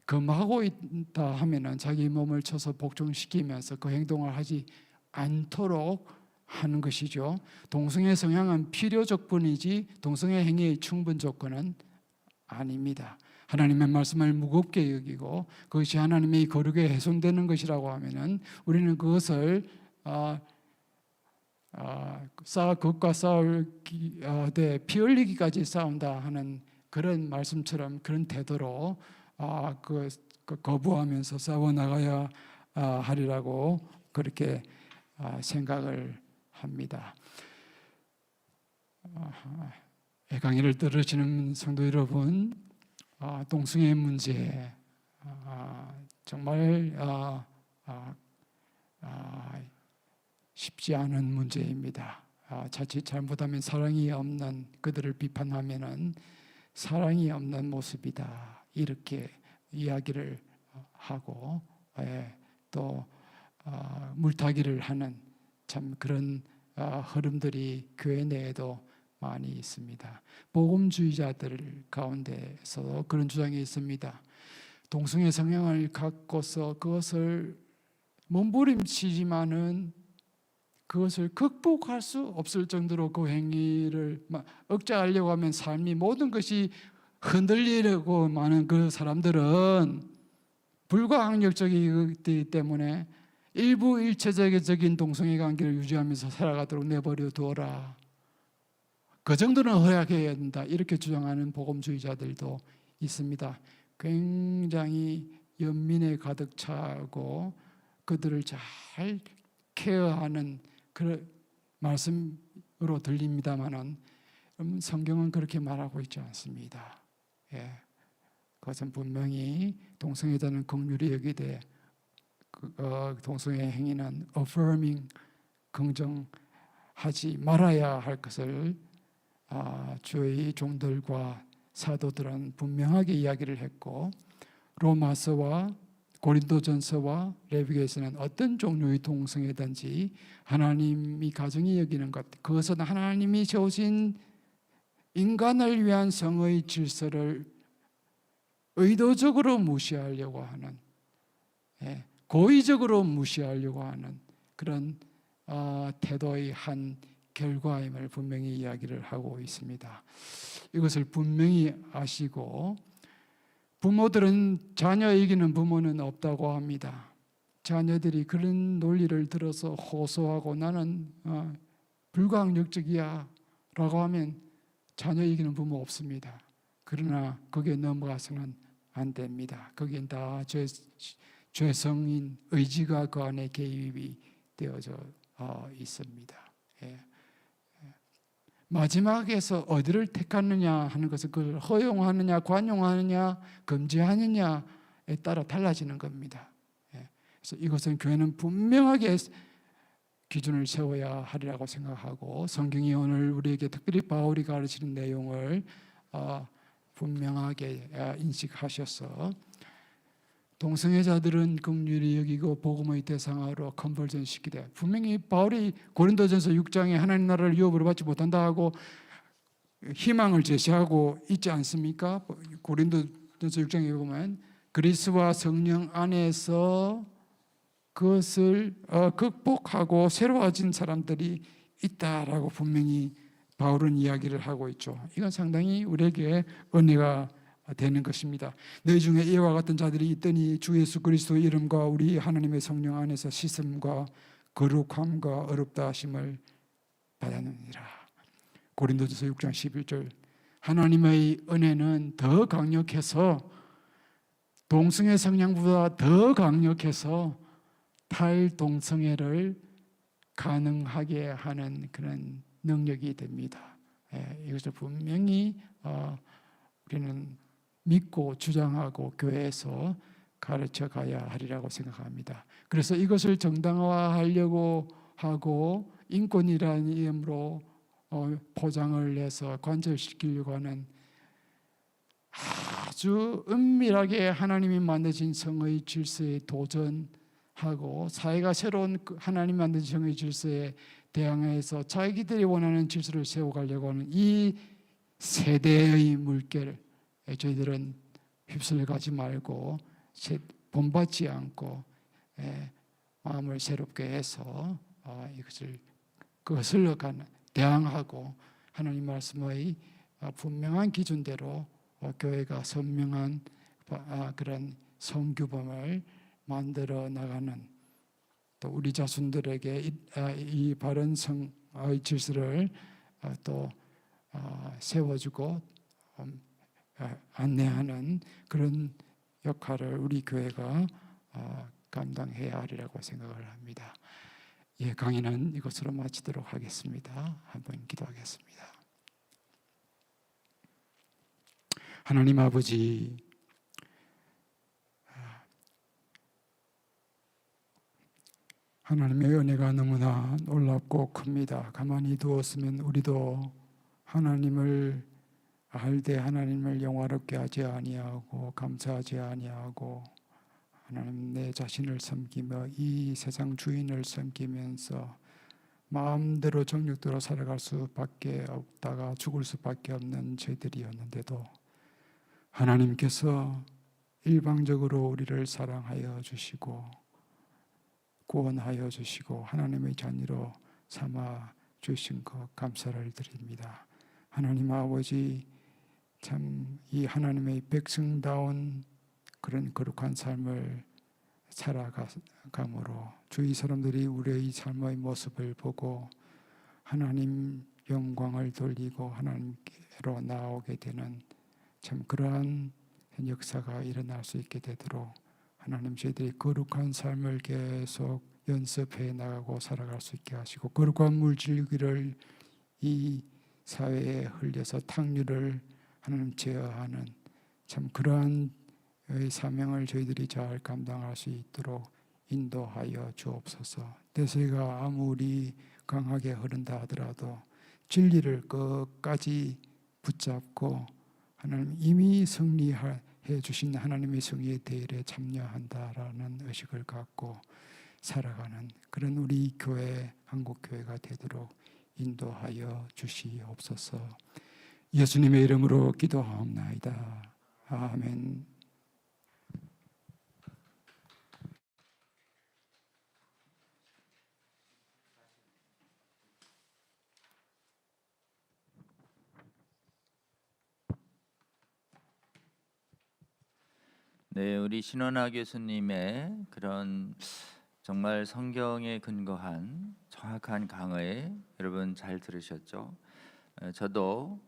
금하고 있다 하면은 자기 몸을 쳐서 복종시키면서 그 행동을 하지 않도록 하는 것이죠. 동성애 성향은 필요적 뿐이지 동성애 행위의 충분 조건은 아닙니다. 하나님의 말씀을 무겁게 여기고 그것이 하나님의 거룩에 훼손되는 것이라고 하면은 우리는 그것을 그것과 싸울 피 흘리기까지 싸운다 하는 그런 말씀처럼 그런 태도로 거부하면서 싸워 나가야 하리라고 그렇게 생각을 합니다. 강의를 들으시는 성도 여러분, 동성애 문제 정말 쉽지 않은 문제입니다. 자칫 잘못하면 사랑이 없는 그들을 비판하면은 사랑이 없는 모습이다 이렇게 이야기를 하고 또 물타기를 하는 참 그런 흐름들이 교회 내에도 많이 있습니다. 복음주의자들 가운데서 그런 주장이 있습니다. 동성애 성향을 갖고서 그것을 몸부림치지만은 그것을 극복할 수 없을 정도로 그 행위를 억제하려고 하면 삶이 모든 것이 흔들리려고 하는 그 사람들은 불가항력적이기 때문에 일부 일체적인 동성애 관계를 유지하면서 살아가도록 내버려 두어라. 그 정도는 허락해야 된다. 이렇게 주장하는 복음주의자들도 있습니다. 굉장히 연민에 가득 차고 그들을 잘 케어하는 그런 말씀으로 들립니다만은 성경은 그렇게 말하고 있지 않습니다. 그것은 분명히 동성애자는 긍휼히 여기되 동성애 행위는 affirming 긍정하지 말아야 할 것을 주의 종들과 사도들은 분명하게 이야기를 했고 로마서와 고린도전서와 레위기에서는 어떤 종류의 동성애든지 하나님이 가정이 여기는 것 그것은 하나님이 세우신 인간을 위한 성의 질서를 의도적으로 무시하려고 하는 고의적으로 무시하려고 하는 그런 태도의 한 결과임을 분명히 이야기를 하고 있습니다. 이것을 분명히 아시고 부모들은 자녀 이기는 부모는 없다고 합니다. 자녀들이 그런 논리를 들어서 호소하고 나는 불가항력적이야 라고 하면 자녀 이기는 부모 없습니다. 그러나 거기에 넘어가서는 안 됩니다. 거기엔 다 죄성인 의지가 그 안에 개입이 되어져 있습니다. 마지막에서 어디를 택하느냐 하는 것은 그걸 허용하느냐 관용하느냐 금지하느냐에 따라 달라지는 겁니다. 그래서 이것은 교회는 분명하게 기준을 세워야 하리라고 생각하고 성경이 오늘 우리에게 특별히 바울이 가르치는 내용을 분명하게 인식하셔서 동성애자들은 긍휼히 여기고 복음의 대상으로 컨버전 시키되 분명히 바울이 고린도전서 6장에 하나님 나라를 유업으로 받지 못한다 하고 희망을 제시하고 있지 않습니까? 고린도전서 6장에 보면 그리스도와 성령 안에서 그것을 극복하고 새로워진 사람들이 있다라고 분명히 바울은 이야기를 하고 있죠. 이건 상당히 우리에게 은혜가 되는 것입니다. 너희 중에 이와 같은 자들이 있더니 주 예수 그리스도의 이름과 우리 하나님의 성령 안에서 씻음과 거룩함과 어렵다 하심을 받았느니라. 고린도전서 6장 11절 하나님의 은혜는 더 강력해서 동성애 성향보다 더 강력해서 탈동성애를 가능하게 하는 그런 능력이 됩니다. 이것을 분명히 우리는 믿고 주장하고 교회에서 가르쳐 가야 하리라고 생각합니다. 그래서 이것을 정당화하려고 하고 인권이라는 이름으로 포장을 해서 관철시키려고 하는 아주 은밀하게 하나님이 만드신 성의 질서에 도전하고 사회가 새로운 하나님이 만드신 성의 질서에 대항해서 자기들이 원하는 질서를 세워가려고 하는 이 세대의 물결 저희들은 휩쓸려 가지 말고 본받지 않고 마음을 새롭게 해서 이것을 그것을 대항하고 하나님 말씀의 분명한 기준대로 교회가 선명한 그런 성규범을 만들어 나가는, 또 우리 자손들에게 이 바른 성의 질서를 또 세워주고 안내하는 그런 역할을 우리 교회가 감당해야 하리라고 생각을 합니다. 예, 강의는 이것으로 마치도록 하겠습니다. 한번 기도하겠습니다. 하나님 아버지, 하나님의 은혜가 너무나 놀랍고 큽니다. 가만히 두었으면 우리도 하나님을 알되 하나님을 영화롭게 하지 아니하고 감사하지 아니하고 하나님 내 자신을 섬기며 이 세상 주인을 섬기면서 마음대로 정욕대로 살아갈 수밖에 없다가 죽을 수밖에 없는 저희들이었는데도 하나님께서 일방적으로 우리를 사랑하여 주시고 구원하여 주시고 하나님의 자녀로 삼아 주신 것 감사를 드립니다. 하나님 아버지, 참 이 하나님의 백성다운 그런 거룩한 삶을 살아감으로 주위 사람들이 우리의 삶의 모습을 보고 하나님 영광을 돌리고 하나님께로 나오게 되는 참 그러한 역사가 일어날 수 있게 되도록 하나님, 저희들이 거룩한 삶을 계속 연습해 나가고 살아갈 수 있게 하시고 거룩한 물질기를 이 사회에 흘려서 탕류를 하나님 제어하는 참 그러한 사명을 저희들이 잘 감당할 수 있도록 인도하여 주옵소서. 대세가 아무리 강하게 흐른다 하더라도 진리를 끝까지 붙잡고 하나님 이미 승리해 주신 하나님의 승리의 대일에 참여한다라는 의식을 갖고 살아가는 그런 우리 교회, 한국교회가 되도록 인도하여 주시옵소서. 예수님의 이름으로 기도하옵나이다. 아멘. 네, 우리 신원아 교수님의 그런 정말 성경에 근거한 정확한 강의 여러분 잘 들으셨죠? 저도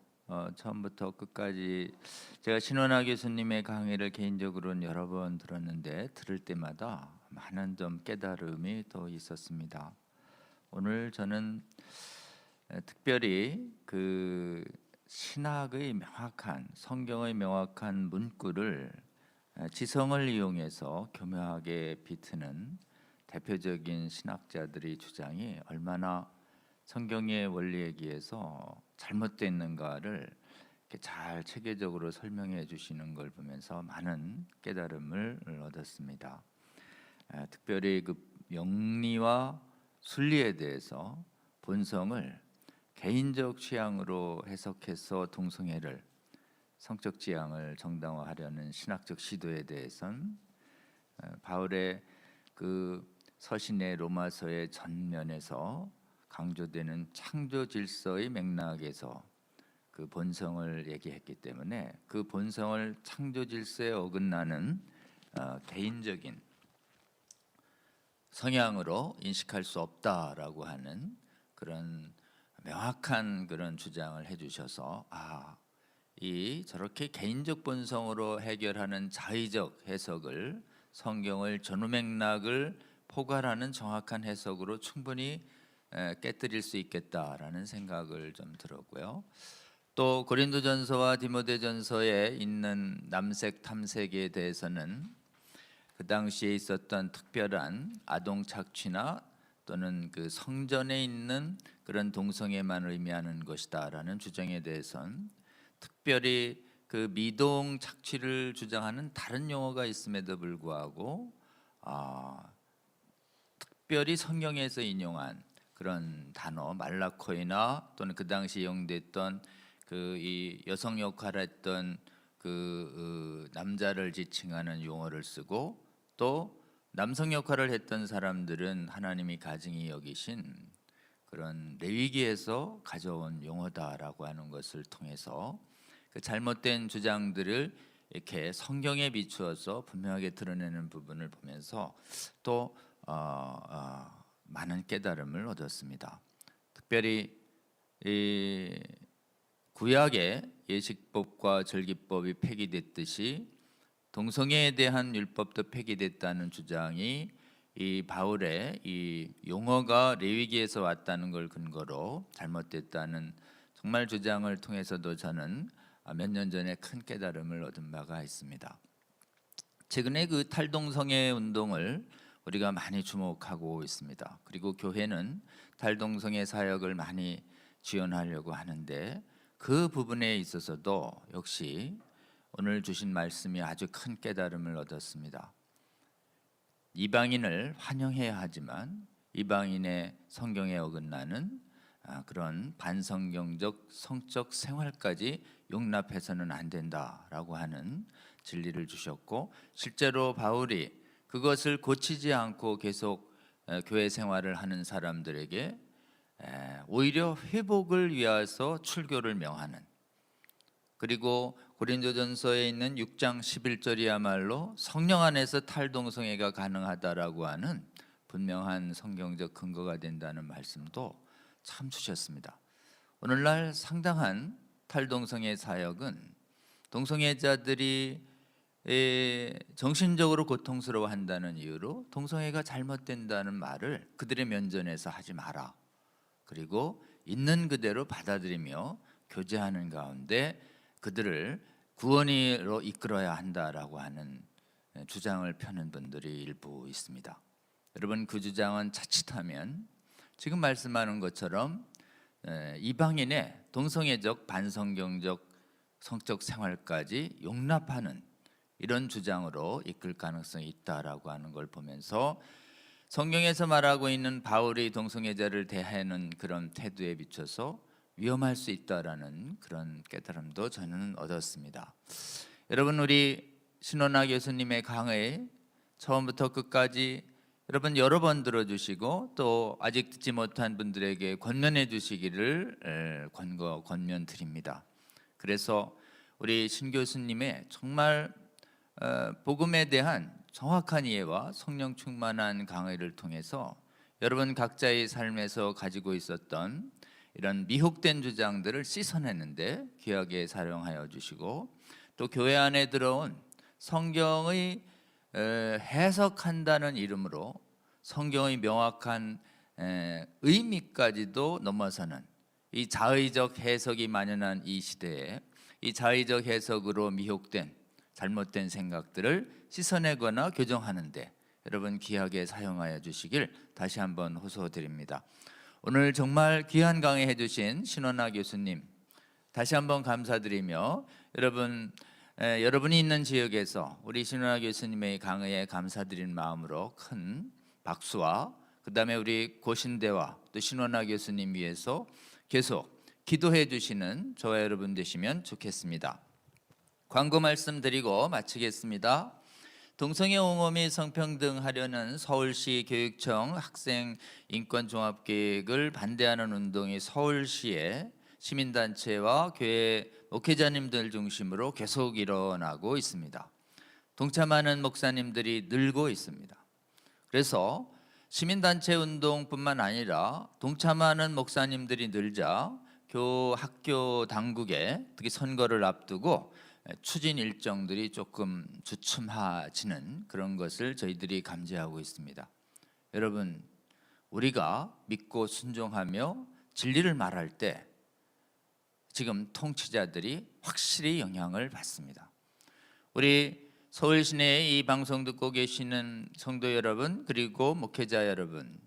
처음부터 끝까지 제가 신원아 교수님의 강의를 개인적으로는 여러 번 들었는데 들을 때마다 많은 좀 깨달음이 또 있었습니다. 오늘 저는 특별히 그 신학의 명확한 성경의 명확한 문구를 지성을 이용해서 교묘하게 비트는 대표적인 신학자들의 주장이 얼마나 성경의 원리에 기해서 잘못되어 있는가를 이렇게 잘 체계적으로 설명해 주시는 걸 보면서 많은 깨달음을 얻었습니다. 특별히 그 영리와 순리에 대해서 본성을 개인적 취향으로 해석해서 동성애를 성적 지향을 정당화하려는 신학적 시도에 대해선 바울의 그 서신의 로마서의 전면에서 강조되는 창조 질서의 맥락에서 그 본성을 얘기했기 때문에 그 본성을 창조 질서에 어긋나는 개인적인 성향으로 인식할 수 없다라고 하는 그런 명확한 그런 주장을 해주셔서 이 저렇게 개인적 본성으로 해결하는 자의적 해석을 성경을 전후 맥락을 포괄하는 정확한 해석으로 충분히 깨뜨릴 수 있겠다라는 생각을 좀 들었고요. 또 고린도전서와 디모데전서에 있는 남색 탐색에 대해서는 그 당시에 있었던 특별한 아동 착취나 또는 그 성전에 있는 그런 동성애만 의미하는 것이다라는 주장에 대해선 특별히 그 미동 착취를 주장하는 다른 용어가 있음에도 불구하고 특별히 성경에서 인용한 그런 단어 말라코이나 또는 그 당시 이용됐던 그 이 여성 역할을 했던 그 남자를 지칭하는 용어를 쓰고 또 남성 역할을 했던 사람들은 하나님이 가증히 여기신 그런 레위기에서 가져온 용어다라고 하는 것을 통해서 그 잘못된 주장들을 이렇게 성경에 비추어서 분명하게 드러내는 부분을 보면서 또 많은 깨달음을 얻었습니다. 특별히 이 구약의 예식법과 절기법이 폐기됐듯이 동성애에 대한 율법도 폐기됐다는 주장이 이 바울의 이 용어가 레위기에서 왔다는 걸 근거로 잘못됐다는 정말 주장을 통해서도 저는 몇 년 전에 큰 깨달음을 얻은 바가 있습니다. 최근에 그 탈동성애 운동을 우리가 많이 주목하고 있습니다. 그리고 교회는 탈동성애 사역을 많이 지원하려고 하는데 그 부분에 있어서도 역시 오늘 주신 말씀이 아주 큰 깨달음을 얻었습니다. 이방인을 환영해야 하지만 이방인의 성경에 어긋나는 그런 반성경적 성적 생활까지 용납해서는 안 된다라고 하는 진리를 주셨고, 실제로 바울이 그것을 고치지 않고 계속 교회 생활을 하는 사람들에게 오히려 회복을 위해서 출교를 명하는, 그리고 고린도전서에 있는 6장 11절이야말로 성령 안에서 탈동성애가 가능하다라고 하는 분명한 성경적 근거가 된다는 말씀도 참 주셨습니다. 오늘날 상당한 탈동성애 사역은 동성애자들이 정신적으로 고통스러워한다는 이유로 동성애가 잘못된다는 말을 그들의 면전에서 하지 마라, 그리고 있는 그대로 받아들이며 교제하는 가운데 그들을 구원으로 이끌어야 한다라고 하는 주장을 펴는 분들이 일부 있습니다. 여러분, 그 주장은 자칫하면 지금 말씀하는 것처럼 이방인의 동성애적 반성경적 성적 생활까지 용납하는 이런 주장으로 이끌 가능성이 있다라고 하는 걸 보면서 성경에서 말하고 있는 바울이 동성애자를 대하는 그런 태도에 비춰서 위험할 수 있다라는 그런 깨달음도 저는 얻었습니다. 여러분, 우리 신원하 교수님의 강의 처음부터 끝까지 여러분 여러 번 들어주시고 또 아직 듣지 못한 분들에게 권면해 주시기를 권면드립니다. 그래서 우리 신 교수님의 정말 복음에 대한 정확한 이해와 성령 충만한 강의를 통해서 여러분 각자의 삶에서 가지고 있었던 이런 미혹된 주장들을 씻어내는데 귀하게 사용하여 주시고, 또 교회 안에 들어온 성경의 해석한다는 이름으로 성경의 명확한 의미까지도 넘어서는 이 자의적 해석이 만연한 이 시대에 이 자의적 해석으로 미혹된 잘못된 생각들을 씻어내거나 교정하는데 여러분 귀하게 사용하여 주시길 다시 한번 호소드립니다. 오늘 정말 귀한 강의 해주신 신원하 교수님 다시 한번 감사드리며, 여러분이 있는 지역에서 우리 신원하 교수님의 강의에 감사드리는 마음으로 큰 박수와 그 다음에 우리 고신대와 또 신원하 교수님 위해서 계속 기도해 주시는 저와 여러분 되시면 좋겠습니다. 광고 말씀드리고 마치겠습니다. 동성애 옹호 및 성평등 하려는 서울시 교육청 학생 인권 종합 계획을 반대하는 운동이 서울시의 시민단체와 교회 목회자님들 중심으로 계속 일어나고 있습니다. 동참하는 목사님들이 늘고 있습니다. 그래서 시민단체 운동뿐만 아니라 동참하는 목사님들이 늘자 학교 당국에 특히 선거를 앞두고 추진 일정들이 조금 주춤해지는 그런 것을 저희들이 감지하고 있습니다. 여러분, 우리가 믿고 순종하며 진리를 말할 때 지금 통치자들이 확실히 영향을 받습니다. 우리 서울 시내에 이 방송 듣고 계시는 성도 여러분, 그리고 목회자 여러분,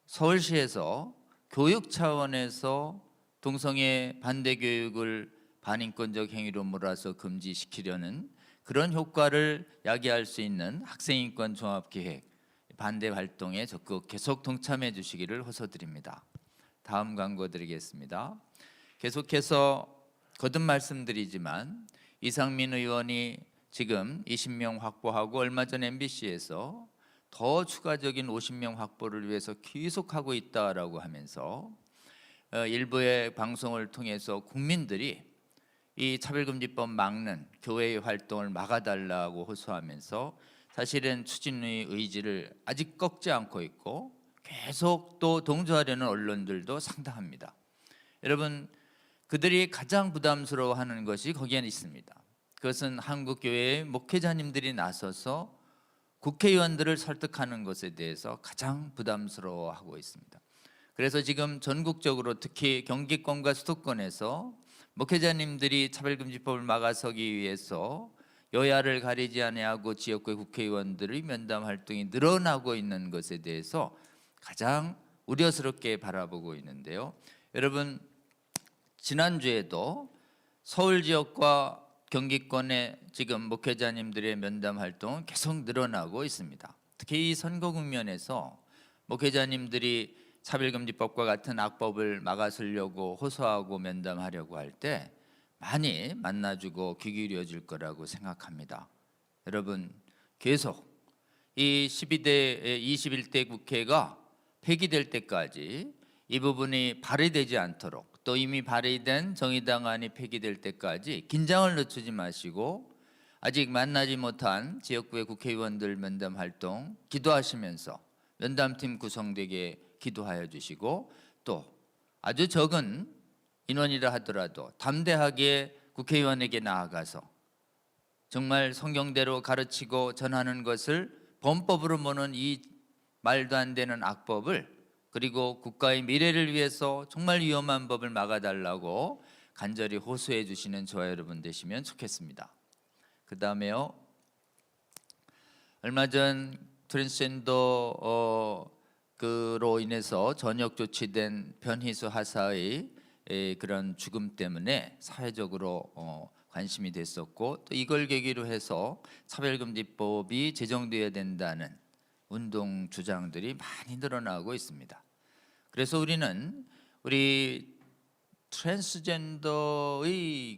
서울시에서 교육 차원에서 동성애 반대 교육을 반인권적 행위로 몰아서 금지시키려는 그런 효과를 야기할 수 있는 학생인권 종합계획 반대 활동에 적극 계속 동참해 주시기를 호소드립니다. 다음 광고 드리겠습니다. 계속해서 거듭 말씀드리지만 이상민 의원이 지금 20명 확보하고 얼마 전 MBC에서 더 추가적인 50명 확보를 위해서 계속하고 있다라고 하면서 일부의 방송을 통해서 국민들이 이 차별금지법 막는 교회의 활동을 막아달라고 호소하면서 사실은 추진의 의지를 아직 꺾지 않고 있고 계속 또 동조하려는 언론들도 상당합니다. 여러분, 그들이 가장 부담스러워하는 것이 거기에 있습니다. 그것은 한국교회의 목회자님들이 나서서 국회의원들을 설득하는 것에 대해서 가장 부담스러워하고 있습니다. 그래서 지금 전국적으로 특히 경기권과 수도권에서 목회자님들이 차별금지법을 막아서기 위해서 여야를 가리지 아니하고 지역구의 국회의원들의 면담 활동이 늘어나고 있는 것에 대해서 가장 우려스럽게 바라보고 있는데요. 여러분, 지난주에도 서울 지역과 경기권의 지금 목회자님들의 면담 활동은 계속 늘어나고 있습니다. 특히 이 선거 국면에서 목회자님들이 차별금지법과 같은 악법을 막아서려고 호소하고 면담하려고 할 때 많이 만나주고 귀 기울여질 거라고 생각합니다. 여러분, 계속 이 21대 국회가 폐기될 때까지 이 부분이 발의되지 않도록, 또 이미 발의된 정의당안이 폐기될 때까지 긴장을 늦추지 마시고 아직 만나지 못한 지역구의 국회의원들 면담 활동 기도하시면서 면담팀 구성되게 기도하여 주시고, 또 아주 적은 인원이라 하더라도 담대하게 국회의원에게 나아가서 정말 성경대로 가르치고 전하는 것을 범법으로 보는 이 말도 안 되는 악법을, 그리고 국가의 미래를 위해서 정말 위험한 법을 막아달라고 간절히 호소해 주시는 저와 여러분 되시면 좋겠습니다. 그 다음에요, 얼마 전 트랜스젠더 그로 인해서 전역 조치된 변희수 하사의 그런 죽음 때문에 사회적으로 관심이 됐었고, 또 이걸 계기로 해서 차별금지법이 제정되어야 된다는 운동 주장들이 많이 늘어나고 있습니다. 그래서 우리는 우리 트랜스젠더의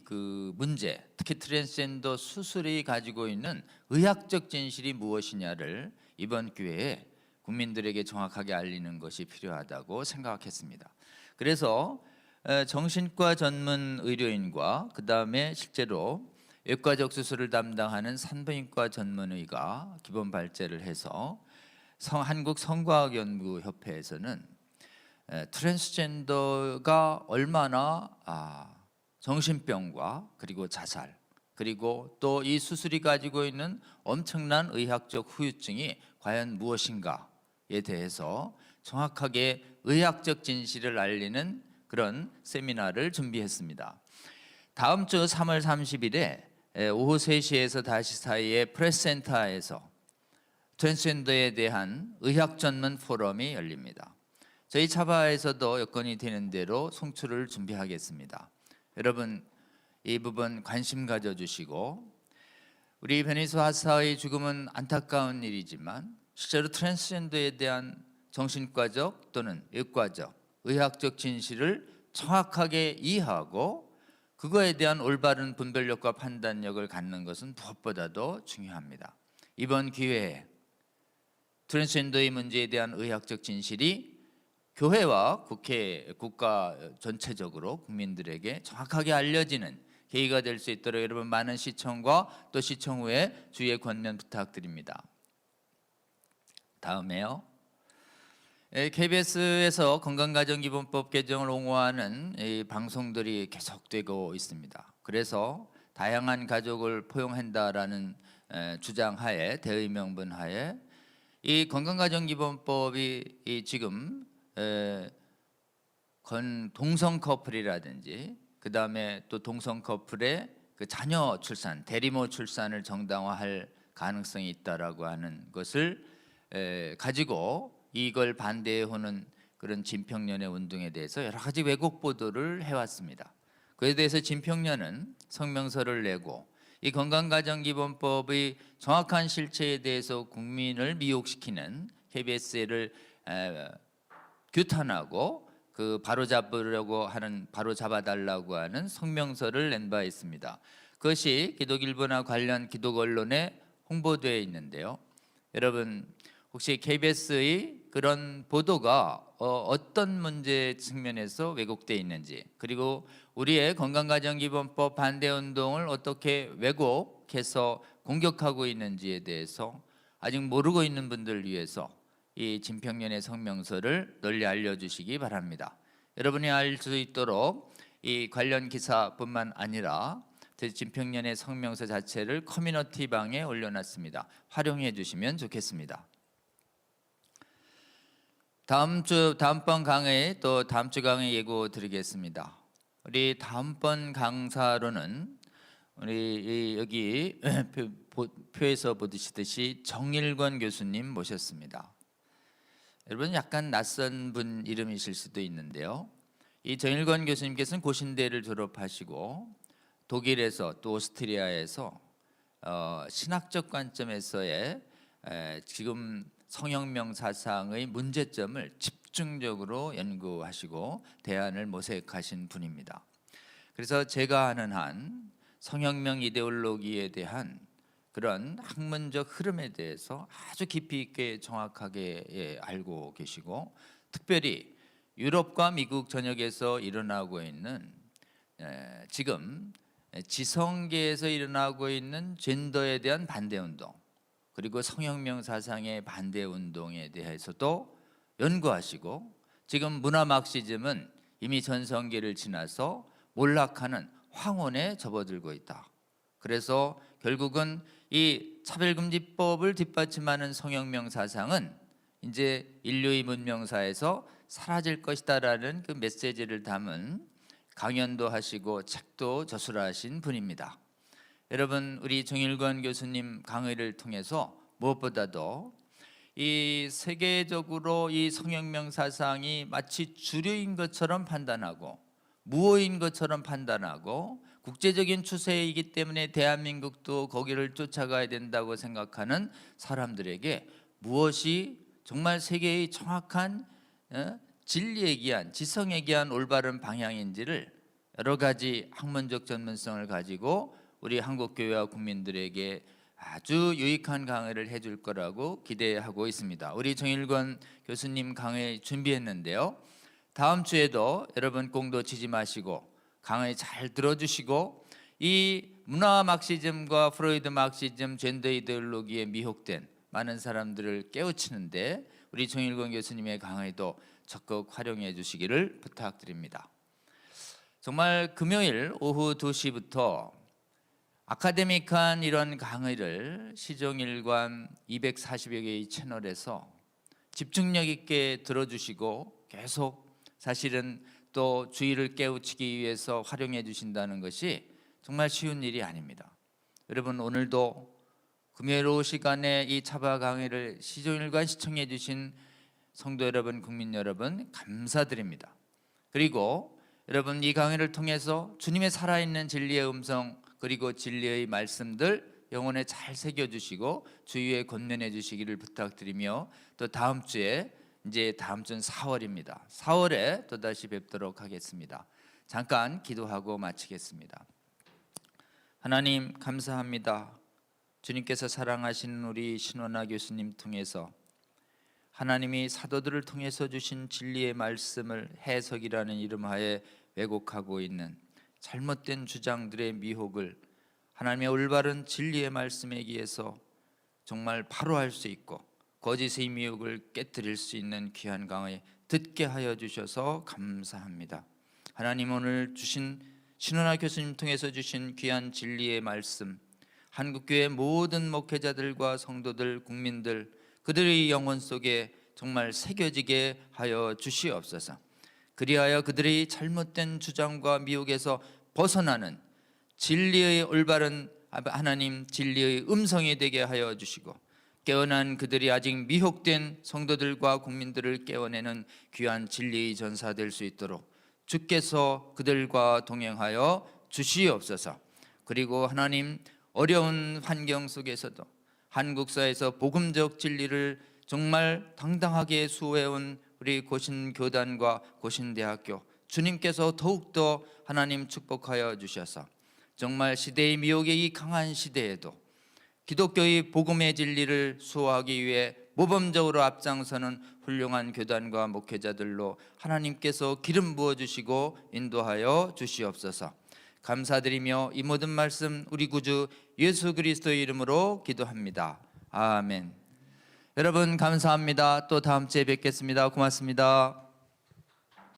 그 문제, 특히 트랜스젠더 수술이 가지고 있는 의학적 진실이 무엇이냐를 이번 기회에 국민들에게 정확하게 알리는 것이 필요하다고 생각했습니다. 그래서 정신과 전문 의료인과 그 다음에 실제로 외과적 수술을 담당하는 산부인과 전문의가 기본 발제를 해서 한국 성과학연구협회에서는 트랜스젠더가 얼마나 정신병과 그리고 자살, 그리고 또 이 수술이 가지고 있는 엄청난 의학적 후유증이 과연 무엇인가에 대해서 정확하게 의학적 진실을 알리는 그런 세미나를 준비했습니다. 다음 주 3월 30일에 오후 3시에서 5시 사이에 프레스센터에서 트랜스젠더에 대한 의학 전문 포럼이 열립니다. 저희 차바에서도 여건이 되는 대로 송출을 준비하겠습니다. 여러분, 이 부분 관심 가져주시고, 우리 변희수 하사의 죽음은 안타까운 일이지만 실제로 트랜스젠더에 대한 정신과적 또는 외과적 의학적 진실을 정확하게 이해하고 그거에 대한 올바른 분별력과 판단력을 갖는 것은 무엇보다도 중요합니다. 이번 기회에 트랜스젠더의 문제에 대한 의학적 진실이 교회와 국가 전체적으로 국민들에게 정확하게 알려지는 계기가 될 수 있도록 여러분 많은 시청과 또 시청 후에 주의의 권면 부탁드립니다. 다음에요. KBS에서 건강가정기본법 개정을 옹호하는 이 방송들이 계속되고 있습니다. 그래서 다양한 가족을 포용한다라는 주장하에, 대의명분 하에 이 건강가정기본법이 지금 동성 커플이라든지 그 다음에 또 동성 커플의 그 자녀 출산, 대리모 출산을 정당화할 가능성이 있다라고 하는 것을 가지고 이걸 반대해오는 그런 진평련의 운동에 대해서 여러 가지 왜곡 보도를 해왔습니다. 그에 대해서 진평련은 성명서를 내고 이 건강가정기본법의 정확한 실체에 대해서 국민을 미혹시키는 KBS를 규탄하고 그 바로잡아달라고 하는 성명서를 낸 바 있습니다. 그것이 기독일보나 관련 기독 언론에 홍보되어 있는데요. 여러분, 혹시 KBS의 그런 보도가 어떤 문제 측면에서 왜곡되어 있는지, 그리고 우리의 건강가정기본법 반대운동을 어떻게 왜곡해서 공격하고 있는지에 대해서 아직 모르고 있는 분들을 위해서 이 진평년의 성명서를 널리 알려주시기 바랍니다. 여러분이 알 수 있도록 이 관련 기사뿐만 아니라 진평년의 성명서 자체를 커뮤니티 방에 올려놨습니다. 활용해 주시면 좋겠습니다. 다음번 강의, 또 다음 주 강의 예고 드리겠습니다. 우리 다음번 강사로는 우리 여기 표에서 보시듯이 정일권 교수님 모셨습니다. 여러분 약간 낯선 분 이름이실 수도 있는데요. 이 정일권 교수님께서는 고신대를 졸업하시고 독일에서 또 오스트리아에서 신학적 관점에서의 지금 성혁명 사상의 문제점을 집중적으로 연구하시고 대안을 모색하신 분입니다. 그래서 제가 아는 한 성혁명 이데올로기에 대한 그런 학문적 흐름에 대해서 아주 깊이 있게 정확하게 알고 계시고, 특별히 유럽과 미국 전역에서 일어나고 있는 지금 지성계에서 일어나고 있는 젠더에 대한 반대운동, 그리고 성혁명 사상의 반대운동에 대해서도 연구하시고, 지금 문화 막시즘은 이미 전성기를 지나서 몰락하는 황혼에 접어들고 있다. 그래서 결국은 이 차별금지법을 뒷받침하는 성혁명 사상은 이제 인류의 문명사에서 사라질 것이다라는 그 메시지를 담은 강연도 하시고 책도 저술하신 분입니다. 여러분, 우리 정일권 교수님 강의를 통해서 무엇보다도 이 세계적으로 이 성혁명 사상이 마치 주류인 것처럼 판단하고 무호인 것처럼 판단하고 국제적인 추세이기 때문에 대한민국도 거기를 쫓아가야 된다고 생각하는 사람들에게 무엇이 정말 세계의 정확한 진리에 기한, 지성에 기한 올바른 방향인지를 여러 가지 학문적 전문성을 가지고 우리 한국교회와 국민들에게 아주 유익한 강의를 해줄 거라고 기대하고 있습니다. 우리 정일권 교수님 강의 준비했는데요, 다음 주에도 여러분 공 놓치지 마시고 강의 잘 들어주시고, 이 문화 막시즘과 프로이드 막시즘, 젠더 이데올로기에 미혹된 많은 사람들을 깨우치는데 우리 정일권 교수님의 강의도 적극 활용해 주시기를 부탁드립니다. 정말 금요일 오후 2시부터 아카데믹한 이런 강의를 시종일관 240여 개의 채널에서 집중력 있게 들어주시고 계속 사실은 또 주의를 깨우치기 위해서 활용해 주신다는 것이 정말 쉬운 일이 아닙니다. 여러분, 오늘도 금요일 오후 시간에 이 차바 강의를 시종일관 시청해 주신 성도 여러분, 국민 여러분, 감사드립니다. 그리고 여러분, 이 강의를 통해서 주님의 살아있는 진리의 음성, 그리고 진리의 말씀들 영혼에 잘 새겨주시고 주위에 권면해 주시기를 부탁드리며, 또 다음 주에, 이제 다음 주는 4월입니다. 4월에 또다시 뵙도록 하겠습니다. 잠깐 기도하고 마치겠습니다. 하나님, 감사합니다. 주님께서 사랑하시는 우리 신원아 교수님 통해서 하나님이 사도들을 통해서 주신 진리의 말씀을 해석이라는 이름하에 왜곡하고 있는 잘못된 주장들의 미혹을 하나님의 올바른 진리의 말씀에 의해서 정말 바로 할 수 있고 거짓의 미혹을 깨뜨릴 수 있는 귀한 강의 듣게 하여 주셔서 감사합니다. 하나님, 오늘 주신 신원아 교수님 통해서 주신 귀한 진리의 말씀, 한국교회 모든 목회자들과 성도들, 국민들, 그들의 영혼 속에 정말 새겨지게 하여 주시옵소서. 그리하여 그들의 잘못된 주장과 미혹에서 벗어나는 진리의 올바른 하나님 진리의 음성이 되게 하여 주시고, 깨어난 그들이 아직 미혹된 성도들과 국민들을 깨어내는 귀한 진리의 전사 될 수 있도록 주께서 그들과 동행하여 주시옵소서. 그리고 하나님, 어려운 환경 속에서도 한국사에서 복음적 진리를 정말 당당하게 수호해온 우리 고신교단과 고신대학교, 주님께서 더욱더 하나님 축복하여 주셔서 정말 시대의 미혹의 이 강한 시대에도 기독교의 복음의 진리를 수호하기 위해 모범적으로 앞장서는 훌륭한 교단과 목회자들로 하나님께서 기름 부어주시고 인도하여 주시옵소서. 감사드리며 이 모든 말씀 우리 구주 예수 그리스도의 이름으로 기도합니다. 아멘. 여러분 감사합니다. 또 다음 주에 뵙겠습니다. 고맙습니다.